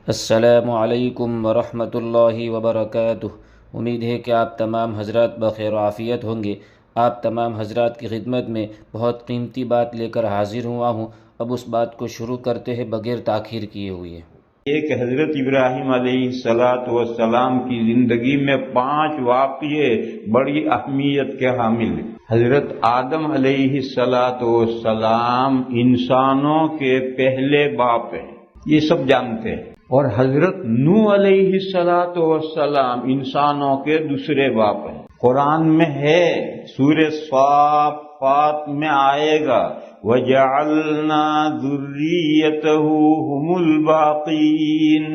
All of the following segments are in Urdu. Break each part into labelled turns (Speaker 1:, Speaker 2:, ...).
Speaker 1: السلام علیکم ورحمۃ اللہ وبرکاتہ۔ امید ہے کہ آپ تمام حضرات بخیر و عافیت ہوں گے۔ آپ تمام حضرات کی خدمت میں بہت قیمتی بات لے کر حاضر ہوا ہوں۔ اب اس بات کو شروع کرتے ہیں بغیر تاخیر کیے ہوئے۔
Speaker 2: ایک حضرت ابراہیم علیہ السلام کی زندگی میں 5 واقعے بڑی اہمیت کے حامل ہیں۔ حضرت آدم علیہ السلام انسانوں کے پہلے باپ ہیں، یہ سب جانتے ہیں، اور حضرت نوح علیہ السلام انسانوں کے دوسرے باپ ہیں۔ قرآن میں ہے، سورہ صافات میں آئے گا وَجَعَلْنَا ذُرِّيَّتَهُ هُمُ الْبَاقِينَ۔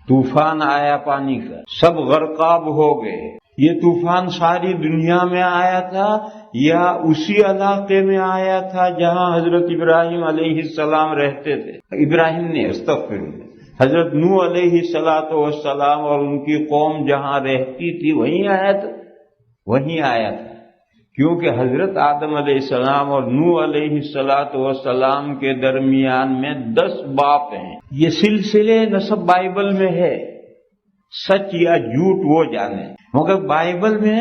Speaker 2: طوفان آیا پانی کا، سب غرقاب ہو گئے۔ یہ طوفان ساری دنیا میں آیا تھا یا اسی علاقے میں آیا تھا جہاں حضرت ابراہیم علیہ السلام رہتے تھے؟ ابراہیم نے استغفر اللہ، حضرت نوح علیہ السلام اور ان کی قوم جہاں رہتی تھی وہیں آیا تھا، وہیں آیا تھا، کیونکہ حضرت آدم علیہ السلام اور نوح علیہ السلام کے درمیان میں 10 باپ ہیں۔ یہ سلسلے نسب بائبل میں ہے، سچ یا جھوٹ وہ جانے، مگر بائبل میں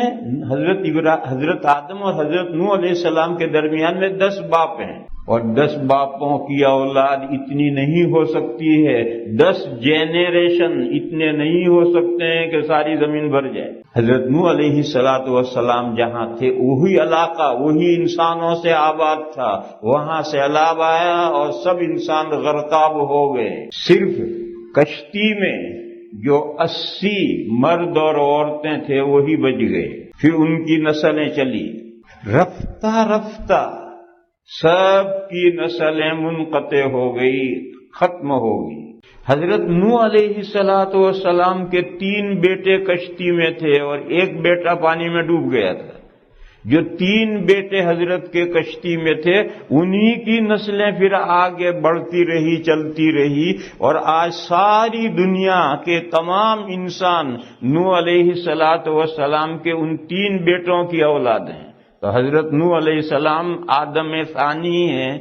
Speaker 2: حضرت آدم اور حضرت نوح علیہ السلام کے درمیان میں 10 باپ ہیں، اور 10 باپوں کی اولاد اتنی نہیں ہو سکتی ہے، 10 جنریشن اتنے نہیں ہو سکتے ہیں کہ ساری زمین بھر جائے۔ حضرت نوح علیہ السلام جہاں تھے وہی علاقہ، وہی انسانوں سے آباد تھا، وہاں سیلاب آیا اور سب انسان غرقاب ہو گئے۔ صرف کشتی میں جو 80 مرد اور عورتیں تھے وہی بچ گئے، پھر ان کی نسلیں چلی، رفتہ رفتہ سب کی نسلیں منقطع ہو گئی، ختم ہو گئی۔ حضرت نوح علیہ السلام کے 3 بیٹے کشتی میں تھے اور ایک بیٹا پانی میں ڈوب گیا تھا۔ جو 3 بیٹے حضرت کے کشتی میں تھے انہی کی نسلیں پھر آگے بڑھتی رہی، چلتی رہی، اور آج ساری دنیا کے تمام انسان نوح علیہ السلام کے ان 3 بیٹوں کی اولاد ہیں۔ تو حضرت نوح علیہ السلام آدم ثانی ہیں،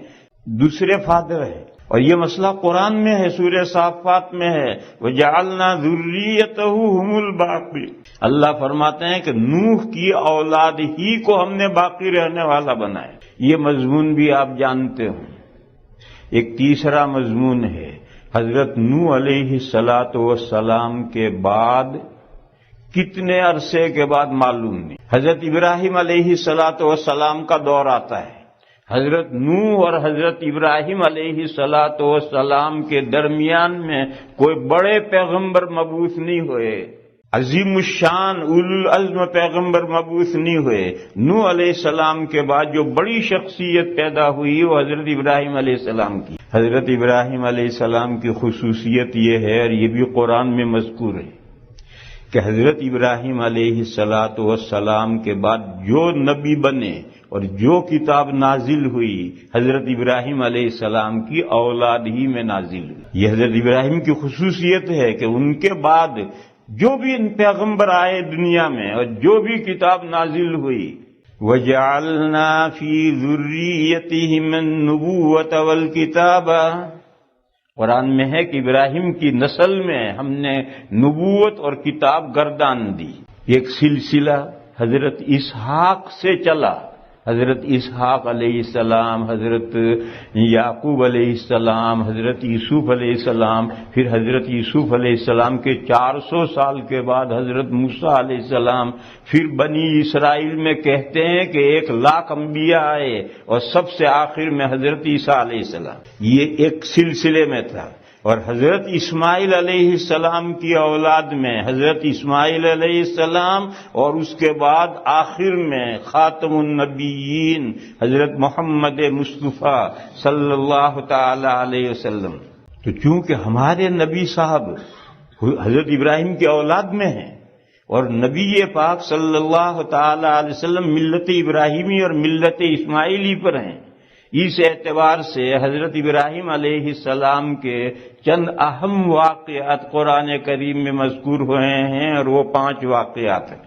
Speaker 2: دوسرے فادر ہیں، اور یہ مسئلہ قرآن میں ہے، سورہ صافات میں ہے وَجَعَلْنَا ذُرِّيَّتَهُ هُمُ الْبَاقِينَ۔ اللہ فرماتے ہیں کہ نوح کی اولاد ہی کو ہم نے باقی رہنے والا بنایا۔ یہ مضمون بھی آپ جانتے ہوں۔ ایک تیسرا مضمون ہے، حضرت نوح علیہ السلام کے بعد کتنے عرصے کے بعد معلوم نہیں، حضرت ابراہیم علیہ السلام کا دور آتا ہے۔ حضرت نوح اور حضرت ابراہیم علیہ السلام کے درمیان میں کوئی بڑے پیغمبر مبعوث نہیں ہوئے، عظیم الشان اولو العزم پیغمبر مبعوث نہیں ہوئے۔ نوح علیہ السلام کے بعد جو بڑی شخصیت پیدا ہوئی وہ حضرت ابراہیم علیہ السلام کی۔ حضرت ابراہیم علیہ السلام کی خصوصیت یہ ہے، اور یہ بھی قرآن میں مذکور ہے، کہ حضرت ابراہیم علیہ السلام کے بعد جو نبی بنے اور جو کتاب نازل ہوئی حضرت ابراہیم علیہ السلام کی اولاد ہی میں نازل ہوئی۔ یہ حضرت ابراہیم کی خصوصیت ہے کہ ان کے بعد جو بھی پیغمبر آئے دنیا میں اور جو بھی کتاب نازل ہوئی وَجَعَلْنَا فِي ذُرِّيَّتِهِمُ النُّبُوَّةَ وَالْكِتَابَ۔ قرآن میں ہے کہ ابراہیم کی نسل میں ہم نے نبوت اور کتاب گردان دی۔ ایک سلسلہ حضرت اسحاق سے چلا، حضرت اسحاق علیہ السلام، حضرت یعقوب علیہ السلام، حضرت یوسف علیہ السلام، پھر حضرت یوسف علیہ السلام کے 400 سال کے بعد حضرت موسیٰ علیہ السلام، پھر بنی اسرائیل میں کہتے ہیں کہ 1,00,000 انبیاء آئے، اور سب سے آخر میں حضرت عیسیٰ علیہ السلام۔ یہ ایک سلسلے میں تھا۔ اور حضرت اسماعیل علیہ السلام کی اولاد میں حضرت اسماعیل علیہ السلام، اور اس کے بعد آخر میں خاتم النبیین حضرت محمد مصطفیٰ صلی اللہ تعالی علیہ وسلم۔ تو چونکہ ہمارے نبی صاحب حضرت ابراہیم کی اولاد میں ہیں، اور نبی پاک صلی اللہ تعالی علیہ وسلم ملت ابراہیمی اور ملت اسماعیلی پر ہیں، اس اعتبار سے حضرت ابراہیم علیہ السلام کے چند اہم واقعات قرآن کریم میں مذکور ہوئے ہیں، اور وہ 5 واقعات ہیں۔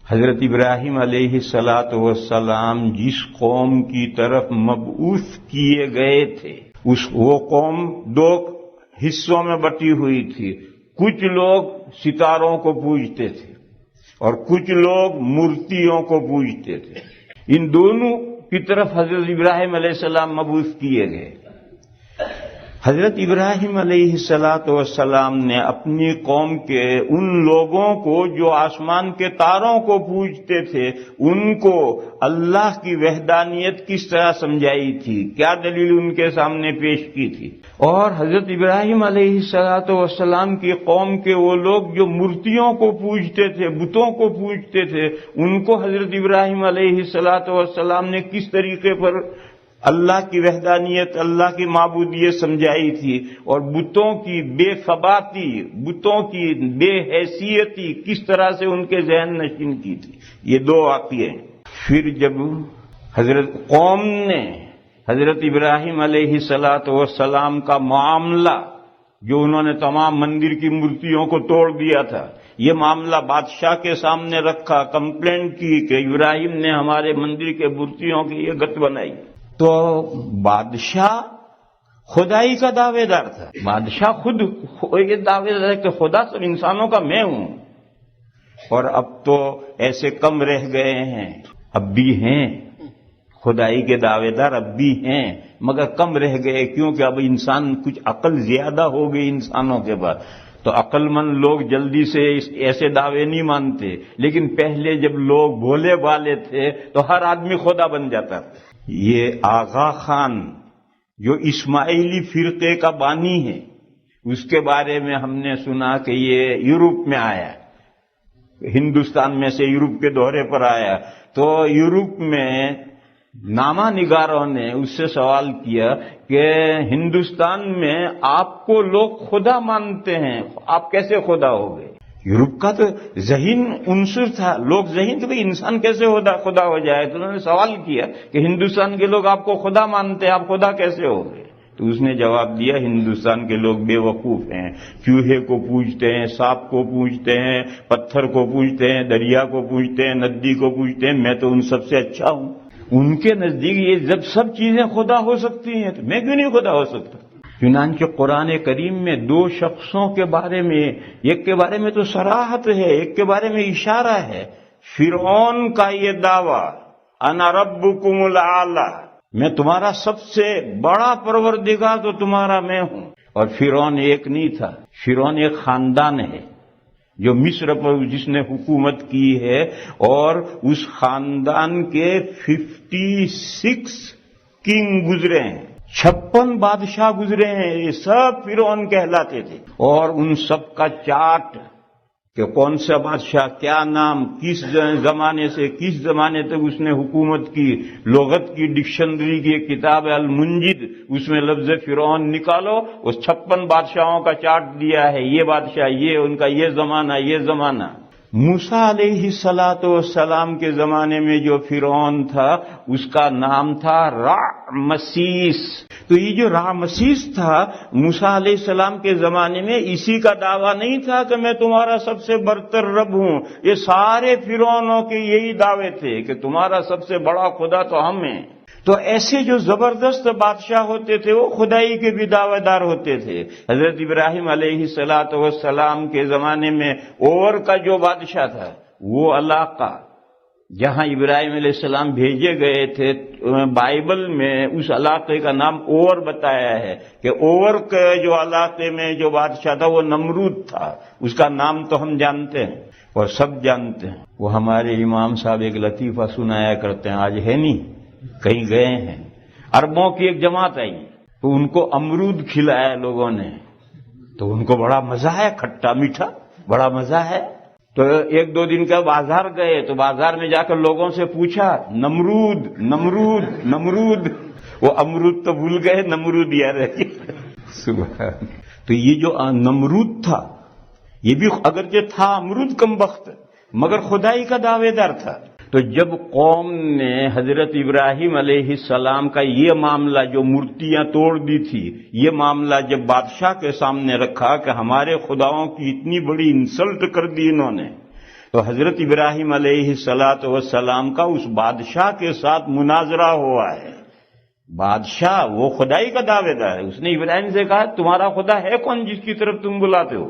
Speaker 2: حضرت ابراہیم علیہ السلام جس قوم کی طرف مبعوث کیے گئے تھے وہ قوم 2 حصوں میں بٹی ہوئی تھی۔ کچھ لوگ ستاروں کو پوجتے تھے اور کچھ لوگ مورتیوں کو پوجتے تھے. ان دونوں کی طرف حضرت ابراہیم علیہ السلام مبعوث کیے گئے. حضرت ابراہیم علیہ السلام نے اپنی قوم کے ان لوگوں کو جو آسمان کے تاروں کو پوجتے تھے ان کو اللہ کی وحدانیت کس طرح سمجھائی تھی، کیا دلیل ان کے سامنے پیش کی تھی. اور حضرت ابراہیم علیہ السلام کی قوم کے وہ لوگ جو مورتیوں کو پوجتے تھے، بتوں کو پوجتے تھے، ان کو حضرت ابراہیم علیہ السلام نے کس طریقے پر اللہ کی وحدانیت، اللہ کی معبودیت سمجھائی تھی، اور بتوں کی بے ثباتی، بتوں کی بے حیثیتی کس طرح سے ان کے ذہن نشین کی تھی. یہ دو واقعے ہیں. پھر جب حضرت قوم نے حضرت ابراہیم علیہ السلام کا معاملہ، جو انہوں نے تمام مندر کی مورتیوں کو توڑ دیا تھا، یہ معاملہ بادشاہ کے سامنے رکھا، کمپلینٹ کی کہ ابراہیم نے ہمارے مندر کے مورتیوں کی یہ گت بنائی، تو بادشاہ خدائی کا دعوے دار تھا. بادشاہ خود یہ دعوے دار کہ خدا سب انسانوں کا میں ہوں. اور اب تو ایسے کم رہ گئے ہیں، اب بھی ہیں خدائی کے دعوے دار، اب بھی ہیں، مگر کم رہ گئے. کیونکہ اب انسان کچھ عقل زیادہ ہو گئی انسانوں کے بعد، تو عقل مند لوگ جلدی سے ایسے دعوے نہیں مانتے. لیکن پہلے جب لوگ بھولے بالے تھے تو ہر آدمی خدا بن جاتا تھا. یہ آغا خان جو اسماعیلی فرقے کا بانی ہے، اس کے بارے میں ہم نے سنا کہ یہ یورپ میں آیا، ہندوستان میں سے یورپ کے دورے پر آیا. تو یورپ میں نامہ نگاروں نے اس سے سوال کیا کہ ہندوستان میں آپ کو لوگ خدا مانتے ہیں، آپ کیسے خدا ہو گئے؟ یورپ کا تو ذہین عنصر تھا، لوگ ذہین تھے کہ انسان کیسے خدا ہو جائے. تو انہوں نے سوال کیا کہ ہندوستان کے لوگ آپ کو خدا مانتے ہیں، آپ خدا کیسے ہو گئے؟ تو اس نے جواب دیا، ہندوستان کے لوگ بے وقوف ہیں، چوہے کو پوجتے ہیں، سانپ کو پوجتے ہیں، پتھر کو پوجتے ہیں، دریا کو پوجتے ہیں، ندی کو پوجتے ہیں. میں تو ان سب سے اچھا ہوں. ان کے نزدیک یہ جب سب چیزیں خدا ہو سکتی ہیں تو میں کیوں نہیں خدا ہو سکتا؟ چنانچہ قرآن کریم میں دو شخصوں کے بارے میں، ایک کے بارے میں تو صراحت ہے، ایک کے بارے میں اشارہ ہے. فرعون کا یہ دعویٰ، انا ربکم الاعلی، میں تمہارا سب سے بڑا پروردگار تو تمہارا میں ہوں. اور فرعون ایک نہیں تھا، فرعون ایک خاندان ہے جو مصر پر جس نے حکومت کی ہے، اور اس خاندان کے 56 کنگ گزرے ہیں، 56 بادشاہ گزرے ہیں. یہ سب فرعون کہلاتے تھے. اور ان سب کا چارٹ کہ کون سا بادشاہ، کیا نام، کس زمانے سے کس زمانے تک اس نے حکومت کی. لغت کی ڈکشنری کی ایک کتاب ہے المنجد، اس میں لفظ فرعون نکالو، اس 56 بادشاہوں کا چارٹ دیا ہے. یہ بادشاہ، یہ ان کا یہ زمانہ، یہ زمانہ. موسیٰ علیہ السلام کے زمانے میں جو فرعون تھا اس کا نام تھا رامسیس. تو یہ جو رامسیس تھا موسیٰ علیہ السلام کے زمانے میں، اسی کا دعویٰ نہیں تھا کہ میں تمہارا سب سے برتر رب ہوں. یہ سارے فرعونوں کے یہی دعوے تھے کہ تمہارا سب سے بڑا خدا تو ہم ہیں. تو ایسے جو زبردست بادشاہ ہوتے تھے وہ خدائی کے بھی دعوے دار ہوتے تھے. حضرت ابراہیم علیہ السلام کے زمانے میں اور کا جو بادشاہ تھا، وہ علاقہ جہاں ابراہیم علیہ السلام بھیجے گئے تھے، بائبل میں اس علاقے کا نام اور بتایا ہے کہ اور کے جو علاقے میں جو بادشاہ تھا وہ نمرود تھا. اس کا نام تو ہم جانتے ہیں اور سب جانتے ہیں. وہ ہمارے امام صاحب ایک لطیفہ سنایا کرتے ہیں، آج ہے نہیں، کہیں گئے ہیں. عربوں کی ایک جماعت آئی تو ان کو امرود کھلایا لوگوں نے، تو ان کو بڑا مزہ ہے، کھٹا میٹھا بڑا مزہ ہے. تو ایک دو دن کا بازار گئے تو بازار میں جا کر لوگوں سے پوچھا، نمرود نمرود نمرود. وہ امرود تو بھول گئے، نمرود یاد رہے. سبحان. تو یہ جو نمرود تھا یہ بھی اگرچہ تھا امرود کم بخت، مگر خدائی کا دعوے دار تھا. تو جب قوم نے حضرت ابراہیم علیہ السلام کا یہ معاملہ جو مورتیاں توڑ دی تھی، یہ معاملہ جب بادشاہ کے سامنے رکھا کہ ہمارے خداؤں کی اتنی بڑی انسلٹ کر دی انہوں نے، تو حضرت ابراہیم علیہ السلام کا اس بادشاہ کے ساتھ مناظرہ ہوا ہے. بادشاہ وہ خدائی کا دعوے دار ہے، اس نے ابراہیم سے کہا تمہارا خدا ہے کون جس کی طرف تم بلاتے ہو؟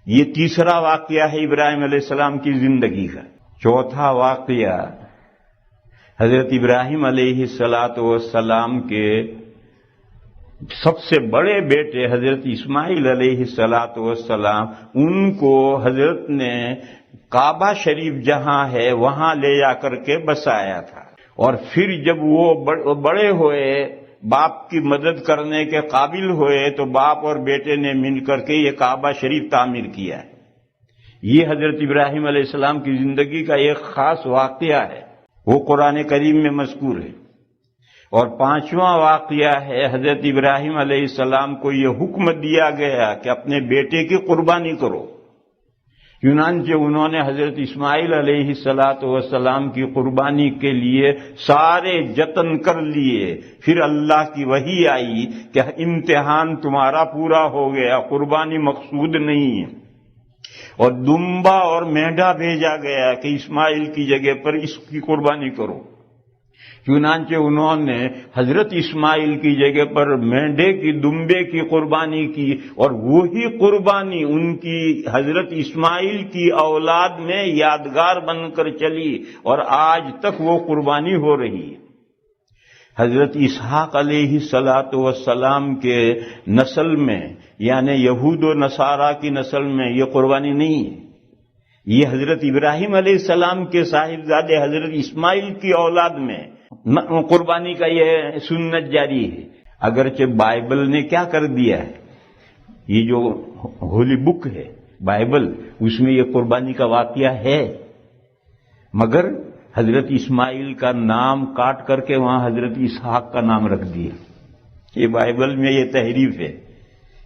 Speaker 2: یہ تیسرا واقعہ ہے ابراہیم علیہ السلام کی زندگی کا۔ چوتھا واقعہ حضرت ابراہیم علیہ السلام کے سب سے بڑے بیٹے حضرت اسماعیل علیہ السلام، ان کو حضرت نے کعبہ شریف جہاں ہے وہاں لے جا کر کے بسایا تھا، اور پھر جب وہ بڑے ہوئے، باپ کی مدد کرنے کے قابل ہوئے، تو باپ اور بیٹے نے مل کر کے یہ کعبہ شریف تعمیر کیا ہے۔ یہ حضرت ابراہیم علیہ السلام کی زندگی کا ایک خاص واقعہ ہے، وہ قرآن کریم میں مذکور ہے۔ اور پانچواں واقعہ ہے حضرت ابراہیم علیہ السلام کو یہ حکم دیا گیا کہ اپنے بیٹے کی قربانی کرو، چنانچہ انہوں نے حضرت اسماعیل علیہ السلام کی قربانی کے لیے سارے جتن کر لیے۔ پھر اللہ کی وحی آئی کہ امتحان تمہارا پورا ہو گیا، قربانی مقصود نہیں ہے، اور دمبا اور مینڈھا بھیجا گیا کہ اسماعیل کی جگہ پر اس کی قربانی کرو۔ چنانچہ انہوں نے حضرت اسماعیل کی جگہ پر مینڈھے کی، دمبے کی قربانی کی، اور وہی قربانی ان کی حضرت اسماعیل کی اولاد میں یادگار بن کر چلی، اور آج تک وہ قربانی ہو رہی ہے۔ حضرت اسحاق علیہ السلام کے نسل میں، یعنی یہود و نصارہ کی نسل میں یہ قربانی نہیں ہے، یہ حضرت ابراہیم علیہ السلام کے صاحبزادے حضرت اسماعیل کی اولاد میں قربانی کا یہ سنت جاری ہے۔ اگرچہ بائبل نے کیا کر دیا ہے، یہ جو ہولی بک ہے بائبل، اس میں یہ قربانی کا واقعہ ہے، مگر حضرت اسماعیل کا نام کاٹ کر کے وہاں حضرت اسحاق کا نام رکھ دیا۔ یہ بائبل میں یہ تحریف ہے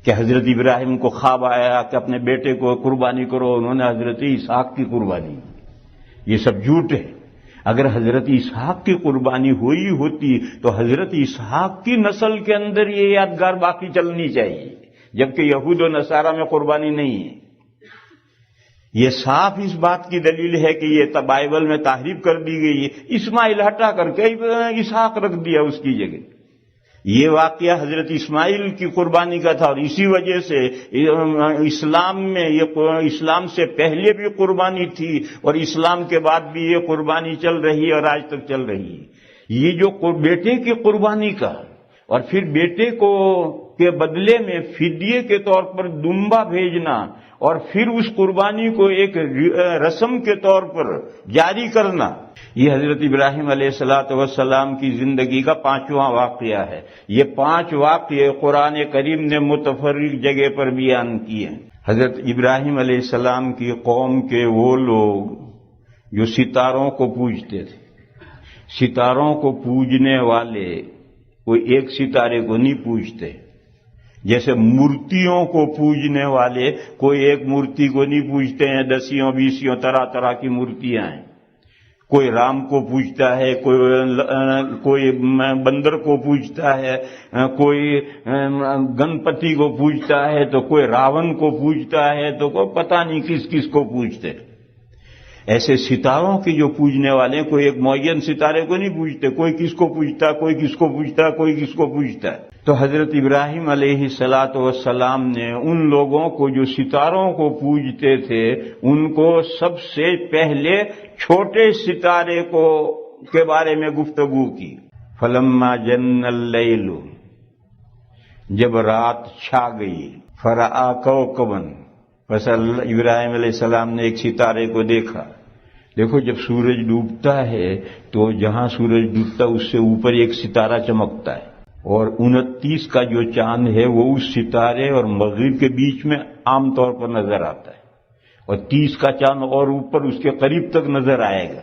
Speaker 2: کہ حضرت ابراہیم کو خواب آیا کہ اپنے بیٹے کو قربانی کرو، انہوں نے حضرت اسحاق کی قربانی، یہ سب جھوٹ ہے۔ اگر حضرت اسحاق کی قربانی ہوئی ہوتی تو حضرت اسحاق کی نسل کے اندر یہ یادگار باقی چلنی چاہیے، جبکہ یہود و نصارہ میں قربانی نہیں ہے۔ یہ صاف اس بات کی دلیل ہے کہ یہ بائبل میں تحریف کر دی گئی ہے، اسماعیل ہٹا کر کے اسحاق رکھ دیا اس کی جگہ۔ یہ واقعہ حضرت اسماعیل کی قربانی کا تھا، اور اسی وجہ سے اسلام میں اسلام سے پہلے بھی قربانی تھی، اور اسلام کے بعد بھی یہ قربانی چل رہی ہے اور آج تک چل رہی ہے۔ یہ جو بیٹے کی قربانی کا، اور پھر بیٹے کو کے بدلے میں فدیے کے طور پر دمبا بھیجنا، اور پھر اس قربانی کو ایک رسم کے طور پر جاری کرنا، یہ حضرت ابراہیم علیہ السلام کی زندگی کا پانچواں واقعہ ہے۔ یہ 5 واقعے قرآن کریم نے متفرق جگہ پر بیان کیے ہیں۔ حضرت ابراہیم علیہ السلام کی قوم کے وہ لوگ جو ستاروں کو پوجتے تھے، ستاروں کو پوجنے والے کوئی ایک ستارے کو نہیں پوجتے، جیسے مورتیوں کو پوجنے والے کوئی ایک مورتی کو نہیں پوجتے ہیں، 10 20 طرح طرح کی مورتیاں ہیں۔ کوئی رام کو پوجتا ہے، کوئی بندر کو پوجتا ہے، کوئی گنپتی کو پوجتا ہے، تو کوئی راون کو پوجتا ہے، تو کوئی پتہ نہیں کس کس کو پوجتے۔ ایسے ستاروں کے جو پوجنے والے ہیں، کوئی ایک معین ستارے کو نہیں پوجتے، کوئی کس کو پوجتا، کوئی کس کو پوجتا، کوئی کس کو پوجتا ہے۔ تو حضرت ابراہیم علیہ السلام نے ان لوگوں کو جو ستاروں کو پوجتے تھے، ان کو سب سے پہلے چھوٹے ستارے کے بارے میں گفتگو کی۔ فلما جن اللیل، جب رات چھا گئی، فرآ کوكبا، بس ابراہیم علیہ السلام نے ایک ستارے کو دیکھا۔ دیکھو جب سورج ڈوبتا ہے تو جہاں سورج ڈوبتا اس سے اوپر ایک ستارہ چمکتا ہے، اور 29 کا جو چاند ہے وہ اس ستارے اور مغرب کے بیچ میں عام طور پر نظر آتا ہے، اور 30 کا چاند اور اوپر اس کے قریب تک نظر آئے گا۔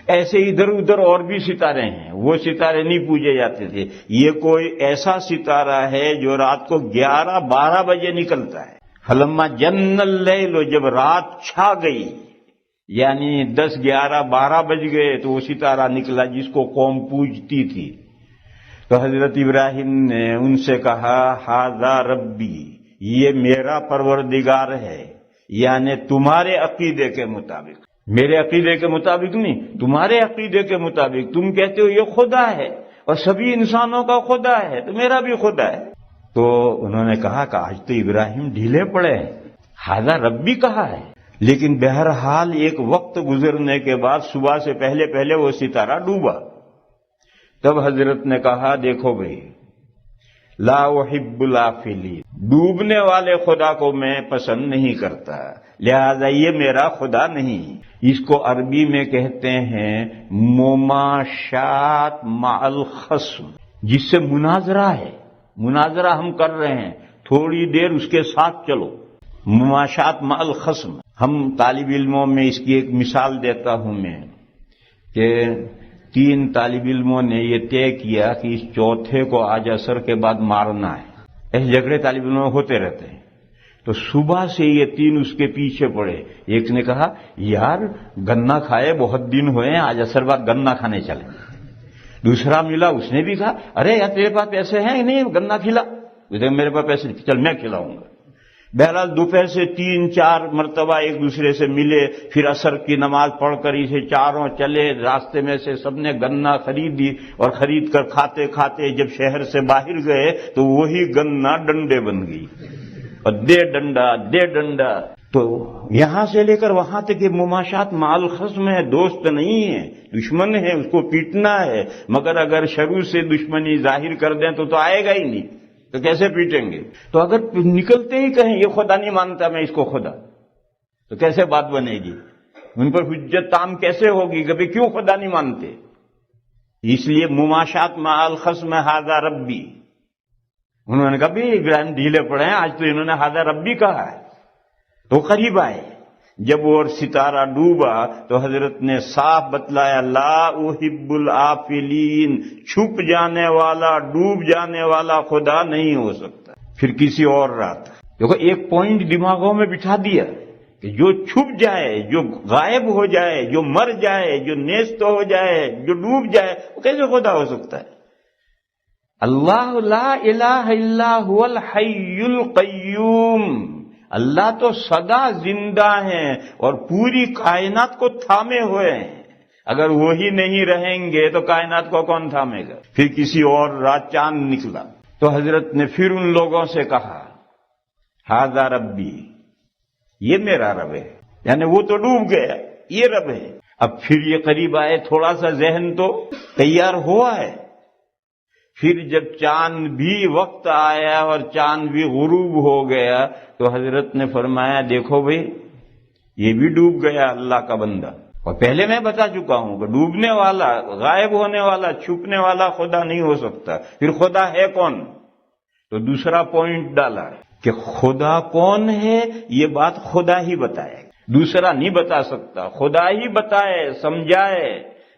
Speaker 2: ایسے ادھر ادھر اور بھی ستارے ہیں، وہ ستارے نہیں پوجے جاتے تھے۔ یہ کوئی ایسا ستارہ ہے جو رات کو 11-12 بجے نکلتا ہے۔ فلما جن اللیل، جب رات چھا گئی، یعنی 10-11-12 بج گئے تو وہ ستارہ نکلا جس کو قوم پوجتی تھی۔ تو حضرت ابراہیم نے ان سے کہا، ھذا ربی، یہ میرا پروردگار ہے، یعنی تمہارے عقیدے کے مطابق، میرے عقیدے کے مطابق نہیں، تمہارے عقیدے کے مطابق۔ تم کہتے ہو یہ خدا ہے اور سبھی انسانوں کا خدا ہے، تو میرا بھی خدا ہے۔ تو انہوں نے کہا کہ آج تو ابراہیم ڈھیلے پڑے ہیں، ھذا ربی کہا ہے، لیکن بہرحال ایک وقت گزرنے کے بعد صبح سے پہلے پہلے وہ ستارہ ڈوبا. تب حضرت نے کہا دیکھو بھئی، لا احب الافلین، ڈوبنے والے خدا کو میں پسند نہیں کرتا، لہذا یہ میرا خدا نہیں. اس کو عربی میں کہتے ہیں مماشات مع الخصم، جس سے مناظرہ ہے. مناظرہ ہم کر رہے ہیں، تھوڑی دیر اس کے ساتھ چلو. مماشات مع الخصم. ہم طالب علموں میں اس کی ایک مثال دیتا ہوں میں کہ 3 طالب علموں نے یہ طے کیا کہ اس چوتھے کو آج عصر کے بعد مارنا ہے. ایسے جھگڑے طالب علموں میں ہوتے رہتے ہیں. تو صبح سے یہ 3 اس کے پیچھے پڑے. ایک نے کہا یار گنا کھائے بہت دن ہوئے ہیں، آج عصر بعد گنا کھانے چلیں. دوسرا ملا، اس نے بھی کہا ارے یار تیرے پاس پیسے ہیں نہیں، گنا کھلا. میرے پاس پیسے نہیں، چل میں کھلاؤں گا. بہرحال دوپہر سے 3-4 مرتبہ ایک دوسرے سے ملے، پھر عصر کی نماز پڑھ کر اسے چاروں چلے. راستے میں سے سب نے گنا خریدی اور خرید کر کھاتے کھاتے جب شہر سے باہر گئے تو وہی گنا ڈنڈے بن گئی، اور دے ڈنڈا دے ڈنڈا. تو یہاں سے لے کر وہاں تک یہ مماشات مع الخصم ہے، دوست نہیں ہے، دشمن ہے، اس کو پیٹنا ہے. مگر اگر شروع سے دشمنی ظاہر کر دیں تو آئے گا ہی نہیں، تو کیسے پیٹیں گے؟ تو اگر نکلتے ہی کہیں یہ خدا نہیں مانتا میں اس کو خدا، تو کیسے بات بنے گی؟ ان پر حجت تام کیسے ہوگی؟ کبھی کیوں خدا نہیں مانتے؟ اس لیے مماشات مع الخصم ھذا ربی. انہوں نے کہا بھی ابراہیم ڈھیلے پڑے ہیں، آج تو انہوں نے ھذا ربی کہا ہے. تو قریب آئے. جب وہ ستارہ ڈوبا تو حضرت نے صاف بتلایا لا احب الافلین، چھپ جانے والا ڈوب جانے والا خدا نہیں ہو سکتا. پھر کسی اور رات دیکھو ایک پوائنٹ دماغوں میں بٹھا دیا کہ جو چھپ جائے، جو غائب ہو جائے، جو مر جائے، جو نیست ہو جائے، جو ڈوب جائے، وہ کیسے خدا ہو سکتا ہے؟ اللہ لا الہ الا هو الحی القیوم. اللہ تو سدا زندہ ہیں اور پوری کائنات کو تھامے ہوئے ہیں. اگر وہی نہیں رہیں گے تو کائنات کو کون تھامے گا؟ پھر کسی اور رات چاند نکلا تو حضرت نے پھر ان لوگوں سے کہا ھذا ربی، یہ میرا رب ہے. یعنی وہ تو ڈوب گیا، یہ رب ہے. اب پھر یہ قریب آئے، تھوڑا سا ذہن تو تیار ہوا ہے. پھر جب چاند بھی وقت آیا اور چاند بھی غروب ہو گیا تو حضرت نے فرمایا دیکھو بھئی یہ بھی ڈوب گیا اللہ کا بندہ. اور پہلے میں بتا چکا ہوں کہ ڈوبنے والا، غائب ہونے والا، چھپنے والا خدا نہیں ہو سکتا. پھر خدا ہے کون؟ تو دوسرا پوائنٹ ڈالا کہ خدا کون ہے یہ بات خدا ہی بتائے، دوسرا نہیں بتا سکتا. خدا ہی بتائے، سمجھائے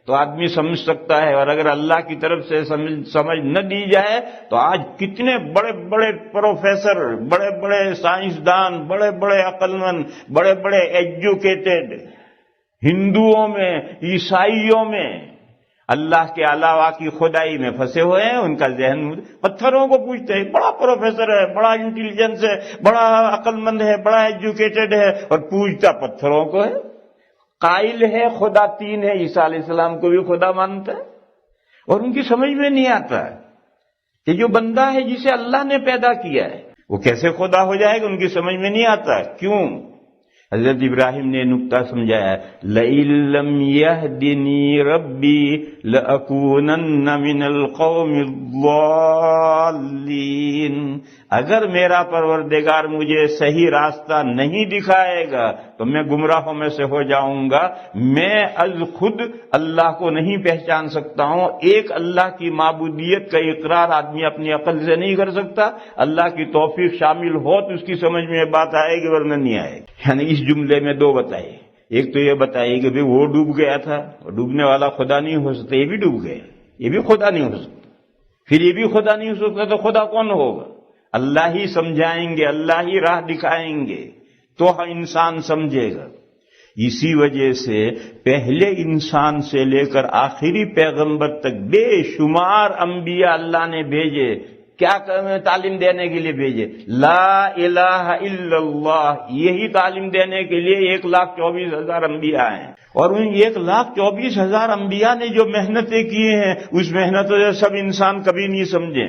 Speaker 2: تو آدمی سمجھ سکتا ہے. اور اگر اللہ کی طرف سے سمجھ نہ دی جائے تو آج کتنے بڑے بڑے پروفیسر، بڑے بڑے سائنسدان، بڑے بڑے عقل مند، بڑے بڑے ایجوکیٹڈ ہندوؤں میں، عیسائیوں میں اللہ کے علاوہ کی خدائی میں پھنسے ہوئے ہیں. ان کا ذہن پتھروں کو پوچھتے ہیں، بڑا پروفیسر ہے، بڑا انٹیلیجنس ہے، بڑا عقل مند ہے، بڑا ایجوکیٹڈ ہے، اور پوچھتا پتھروں کو ہے. قائل ہے خدا 3 ہے، عیسیٰ علیہ السلام کو بھی خدا مانتا ہے. اور ان کی سمجھ میں نہیں آتا کہ جو بندہ ہے جسے اللہ نے پیدا کیا ہے وہ کیسے خدا ہو جائے گا. ان کی سمجھ میں نہیں آتا. کیوں؟ حضرت ابراہیم نے نکتہ سمجھایا لئن لم یہدنی ربی لأکونن من القوم الضالین. اگر میرا پروردگار مجھے صحیح راستہ نہیں دکھائے گا تو میں گمراہوں میں سے ہو جاؤں گا. میں از خود اللہ کو نہیں پہچان سکتا ہوں. ایک اللہ کی معبودیت کا اقرار آدمی اپنی عقل سے نہیں کر سکتا. اللہ کی توفیق شامل ہو تو اس کی سمجھ میں بات آئے گی، ورنہ نہیں آئے گی. یعنی اس جملے میں 2 بتائے. ایک تو یہ بتائیے کہ بھی وہ ڈوب گیا تھا، ڈوبنے والا خدا نہیں ہو سکتا. یہ بھی ڈوب گیا، یہ بھی خدا نہیں ہو سکتا. پھر یہ بھی خدا نہیں ہو سکتا تو خدا کون ہوگا؟ اللہ ہی سمجھائیں گے، اللہ ہی راہ دکھائیں گے تو انسان سمجھے گا. اسی وجہ سے پہلے انسان سے لے کر آخری پیغمبر تک بے شمار انبیاء اللہ نے بھیجے. کیا تعلیم دینے کے لیے بھیجے؟ لا الہ الا اللہ. یہی تعلیم دینے کے لیے 1,24,000 انبیاء ہیں. اور ان 1,24,000 انبیاء نے جو محنتیں کی ہیں اس محنتوں سے سب انسان کبھی نہیں سمجھے.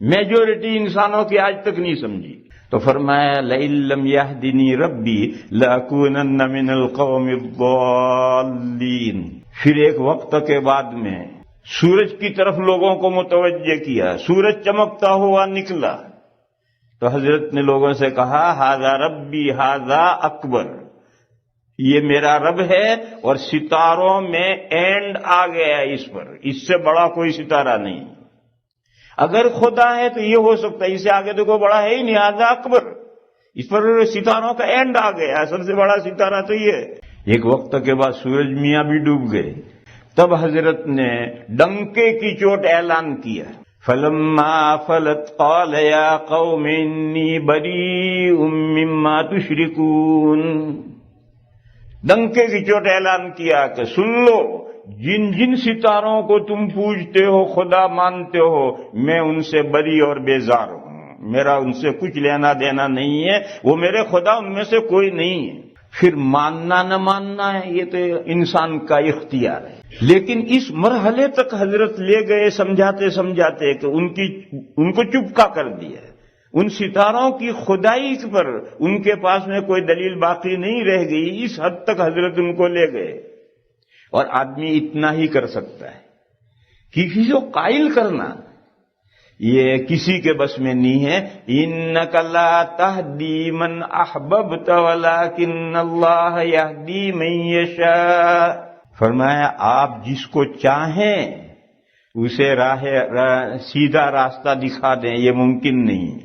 Speaker 2: میجورٹی انسانوں کی آج تک نہیں سمجھی. تو تو فرمایا لئن لم یہدنی ربی لأکونن من القوم الضالین۔ پھر ایک وقت کے بعد میں سورج کی طرف لوگوں کو متوجہ کیا، سورج چمکتا ہوا نکلا تو حضرت نے لوگوں سے کہا ھذا ربی ھذا اکبر، یہ میرا رب ہے اور ستاروں میں اینڈ آ گیا ہے اس پر، اس سے بڑا کوئی ستارہ نہیں۔ اگر خدا ہے تو یہ ہو سکتا ہے، اس سے آگے تو کوئی بڑا ہے ہی نہیں، ھذا اکبر، اس پر ستاروں کا اینڈ آ گیا، سب سے بڑا ستارہ تو یہ ہے۔ ایک وقت کے بعد سورج میاں بھی ڈوب گئے، تب حضرت نے ڈنکے کی چوٹ اعلان کیا، فلما فلت قال یا قوم انی بریء مما تشرکون، ڈنکے کی چوٹ اعلان کیا کہ سن لو، جن جن ستاروں کو تم پوجتے ہو خدا مانتے ہو، میں ان سے بری اور بیزار ہوں، میرا ان سے کچھ لینا دینا نہیں ہے، وہ میرے خدا ان میں سے کوئی نہیں ہے۔ پھر ماننا نہ ماننا ہے یہ تو انسان کا اختیار ہے، لیکن اس مرحلے تک حضرت لے گئے سمجھاتے سمجھاتے کہ ان کو چپکا کر دیا، ان ستاروں کی خدائی پر ان کے پاس میں کوئی دلیل باقی نہیں رہ گئی، اس حد تک حضرت ان کو لے گئے۔ اور آدمی اتنا ہی کر سکتا ہے، کسی کو قائل کرنا یہ کسی کے بس میں نہیں ہے۔ انک لا تہدی من احببت ولکن اللہ یہدی من یشاء، فرمایا آپ جس کو چاہیں اسے سیدھا راستہ دکھا دیں، یہ ممکن نہیں۔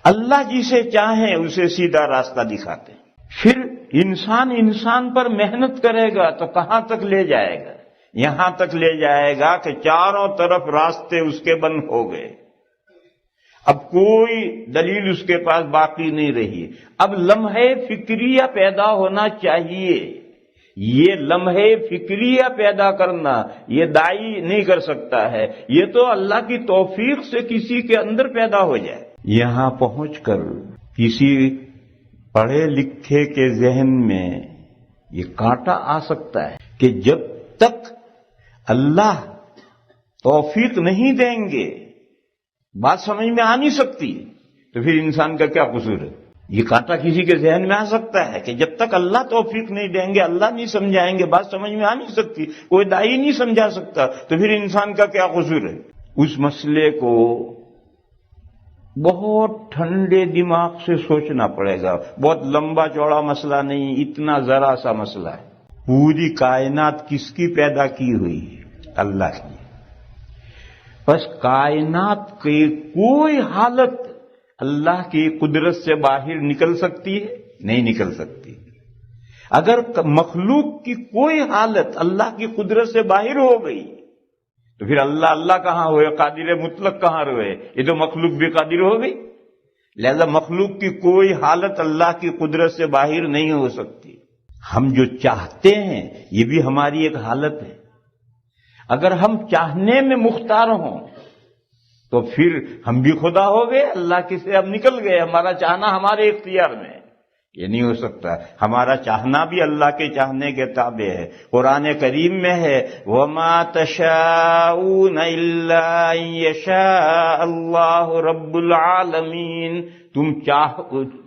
Speaker 2: اللہ جسے چاہیں اسے سیدھا راستہ دکھاتے ہیں۔ پھر انسان پر محنت کرے گا تو کہاں تک لے جائے گا؟ یہاں تک لے جائے گا کہ چاروں طرف راستے اس کے بند ہو گئے، اب کوئی دلیل اس کے پاس باقی نہیں رہی۔ اب لمحے فکریہ پیدا ہونا چاہیے، یہ لمحے فکریہ پیدا کرنا یہ داعی نہیں کر سکتا ہے، یہ تو اللہ کی توفیق سے کسی کے اندر پیدا ہو جائے۔ یہاں پہنچ کر کسی پڑھے لکھے کے ذہن میں یہ کانٹا آ سکتا ہے کہ جب تک اللہ توفیق نہیں دیں گے بات سمجھ میں آ نہیں سکتی، تو پھر انسان کا کیا قصور ہے؟ یہ کانٹا کسی کے ذہن میں آ سکتا ہے کہ جب تک اللہ توفیق نہیں دیں گے، اللہ نہیں سمجھائیں گے، بات سمجھ میں آ نہیں سکتی، کوئی داعی نہیں سمجھا سکتا، تو پھر انسان کا کیا قصور ہے؟ اس مسئلے کو بہت ٹھنڈے دماغ سے سوچنا پڑے گا، بہت لمبا چوڑا مسئلہ نہیں، اتنا ذرا سا مسئلہ ہے۔ پوری کائنات کس کی پیدا کی ہوئی ہے؟ اللہ کی۔ بس کائنات کی کوئی حالت اللہ کی قدرت سے باہر نکل سکتی ہے؟ نہیں نکل سکتی۔ اگر مخلوق کی کوئی حالت اللہ کی قدرت سے باہر ہو گئی تو پھر اللہ کہاں ہوئے، قادر مطلق کہاں رہے؟ یہ تو مخلوق بھی قادر ہو گئی، لہذا مخلوق کی کوئی حالت اللہ کی قدرت سے باہر نہیں ہو سکتی۔ ہم جو چاہتے ہیں یہ بھی ہماری ایک حالت ہے، اگر ہم چاہنے میں مختار ہوں تو پھر ہم بھی خدا ہو گئے، اللہ کے سے ہم نکل گئے، ہمارا چاہنا ہمارے اختیار میں ہے، یہ نہیں ہو سکتا۔ ہمارا چاہنا بھی اللہ کے چاہنے کے تابع ہے۔ قرآن کریم میں ہے وَمَا تَشَاءُونَ إِلَّا أَن يَشَاءَ اللَّهُ رَبُّ الْعَالَمِينَ،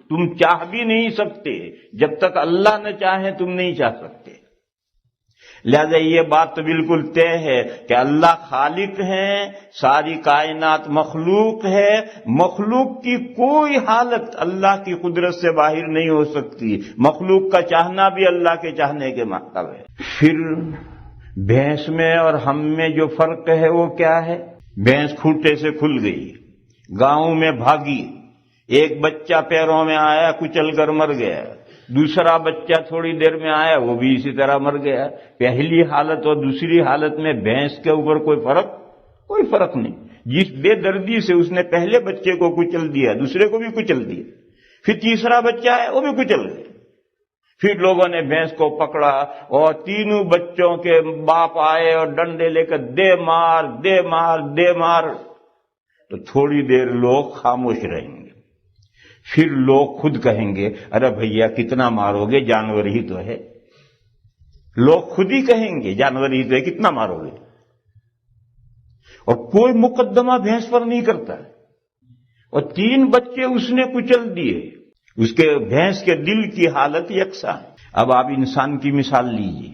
Speaker 2: تم چاہ بھی نہیں سکتے، جب تک اللہ نہ چاہے تم نہیں چاہ سکتے۔ لہذا یہ بات تو بالکل طے ہے کہ اللہ خالق ہیں، ساری کائنات مخلوق ہے، مخلوق کی کوئی حالت اللہ کی قدرت سے باہر نہیں ہو سکتی، مخلوق کا چاہنا بھی اللہ کے چاہنے کے مطابق ہے۔ پھر بھینس میں اور ہم میں جو فرق ہے وہ کیا ہے؟ بھینس کھوٹے سے کھل گئی، گاؤں میں بھاگی، ایک بچہ پیروں میں آیا کچل کر مر گیا، دوسرا بچہ تھوڑی دیر میں آیا وہ بھی اسی طرح مر گیا۔ پہلی حالت اور دوسری حالت میں بھینس کے اوپر کوئی فرق نہیں، جس بے دردی سے اس نے پہلے بچے کو کچل دیا دوسرے کو بھی کچل دیا، پھر تیسرا بچہ آیا وہ بھی کچل گیا۔ پھر لوگوں نے بھینس کو پکڑا اور تینوں بچوں کے باپ آئے اور ڈنڈے لے کر دے مار دے مار دے مار، تو تھوڑی دیر لوگ خاموش رہیں گے، پھر لوگ خود کہیں گے ارے بھیا کتنا مارو گے، جانور ہی تو ہے۔ لوگ خود ہی کہیں گے جانور ہی تو ہے، کتنا مارو گے، اور کوئی مقدمہ بھینس پر نہیں کرتا ہے۔ اور 3 بچے اس نے کچل دیے. اس کے بھینس کے دل کی حالت یکساں ہے. اب آپ انسان کی مثال لیجیے.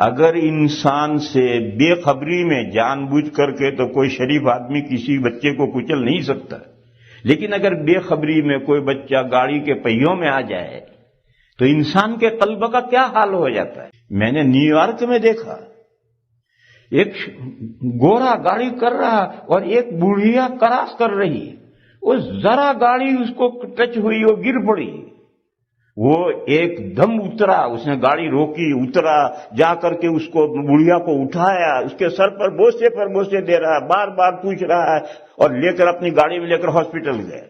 Speaker 2: اگر انسان سے بے خبری میں جان بوجھ کر کے تو کوئی شریف آدمی کسی بچے کو کچل نہیں سکتا، لیکن اگر بے خبری میں کوئی بچہ گاڑی کے پہیوں میں آ جائے تو انسان کے قلب کا کیا حال ہو جاتا ہے. میں نے نیو یارک میں دیکھا، ایک گورا گاڑی کر رہا اور ایک بوڑھیا کراس کر رہی، وہ ذرا گاڑی اس کو ٹچ ہوئی، وہ گر پڑی. وہ ایک دم اترا، اس نے گاڑی روکی، اترا، جا کر کے اس کو بڑھیا کو اٹھایا، اس کے سر پر بوسے دے رہا ہے، بار بار پوچھ رہا ہے، اور لے کر اپنی گاڑی میں لے کر ہاسپٹل گئے.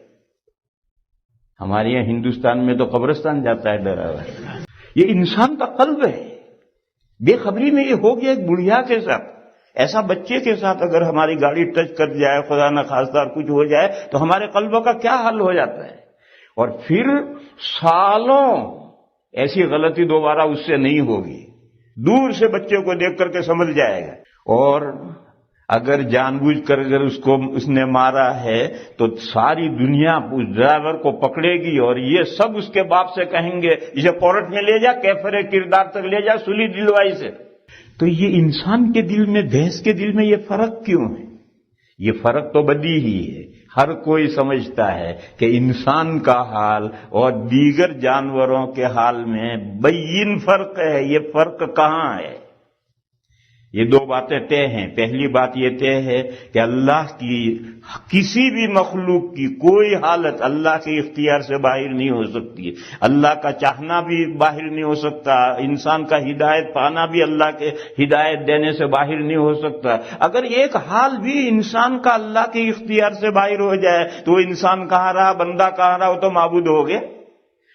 Speaker 2: ہمارے یہاں ہندوستان میں تو قبرستان جاتا ہے ڈرا ہوا. یہ انسان کا قلب ہے. بے خبری میں یہ ہو گیا ایک بڑھیا کے ساتھ. ایسا بچے کے ساتھ اگر ہماری گاڑی ٹچ کر جائے، خدا نہ خواستہ کچھ ہو جائے، تو ہمارے قلب کا کیا حل ہو جاتا ہے. اور پھر سالوں ایسی غلطی دوبارہ اس سے نہیں ہوگی. دور سے بچے کو دیکھ کر کے سمجھ جائے گا. اور اگر جان بوجھ کر اگر اس نے مارا ہے تو ساری دنیا اس ڈرائیور کو پکڑے گی، اور یہ سب اس کے باپ سے کہیں گے اسے کورٹ میں لے جا، کیفر کردار تک لے جا، سلی دلوائی سے. تو یہ انسان کے دل میں، بھینس کے دل میں یہ فرق کیوں ہے؟ یہ فرق تو بدیہی ہے. ہر کوئی سمجھتا ہے کہ انسان کا حال اور دیگر جانوروں کے حال میں بین فرق ہے. یہ فرق کہاں ہے؟ یہ 2 باتیں طے ہیں. پہلی بات یہ طے ہے کہ اللہ کی کسی بھی مخلوق کی کوئی حالت اللہ کے اختیار سے باہر نہیں ہو سکتی. اللہ کا چاہنا بھی باہر نہیں ہو سکتا، انسان کا ہدایت پانا بھی اللہ کے ہدایت دینے سے باہر نہیں ہو سکتا. اگر ایک حال بھی انسان کا اللہ کے اختیار سے باہر ہو جائے تو وہ انسان کہاں رہا، بندہ کہاں رہا، وہ تو معبود ہو گئے.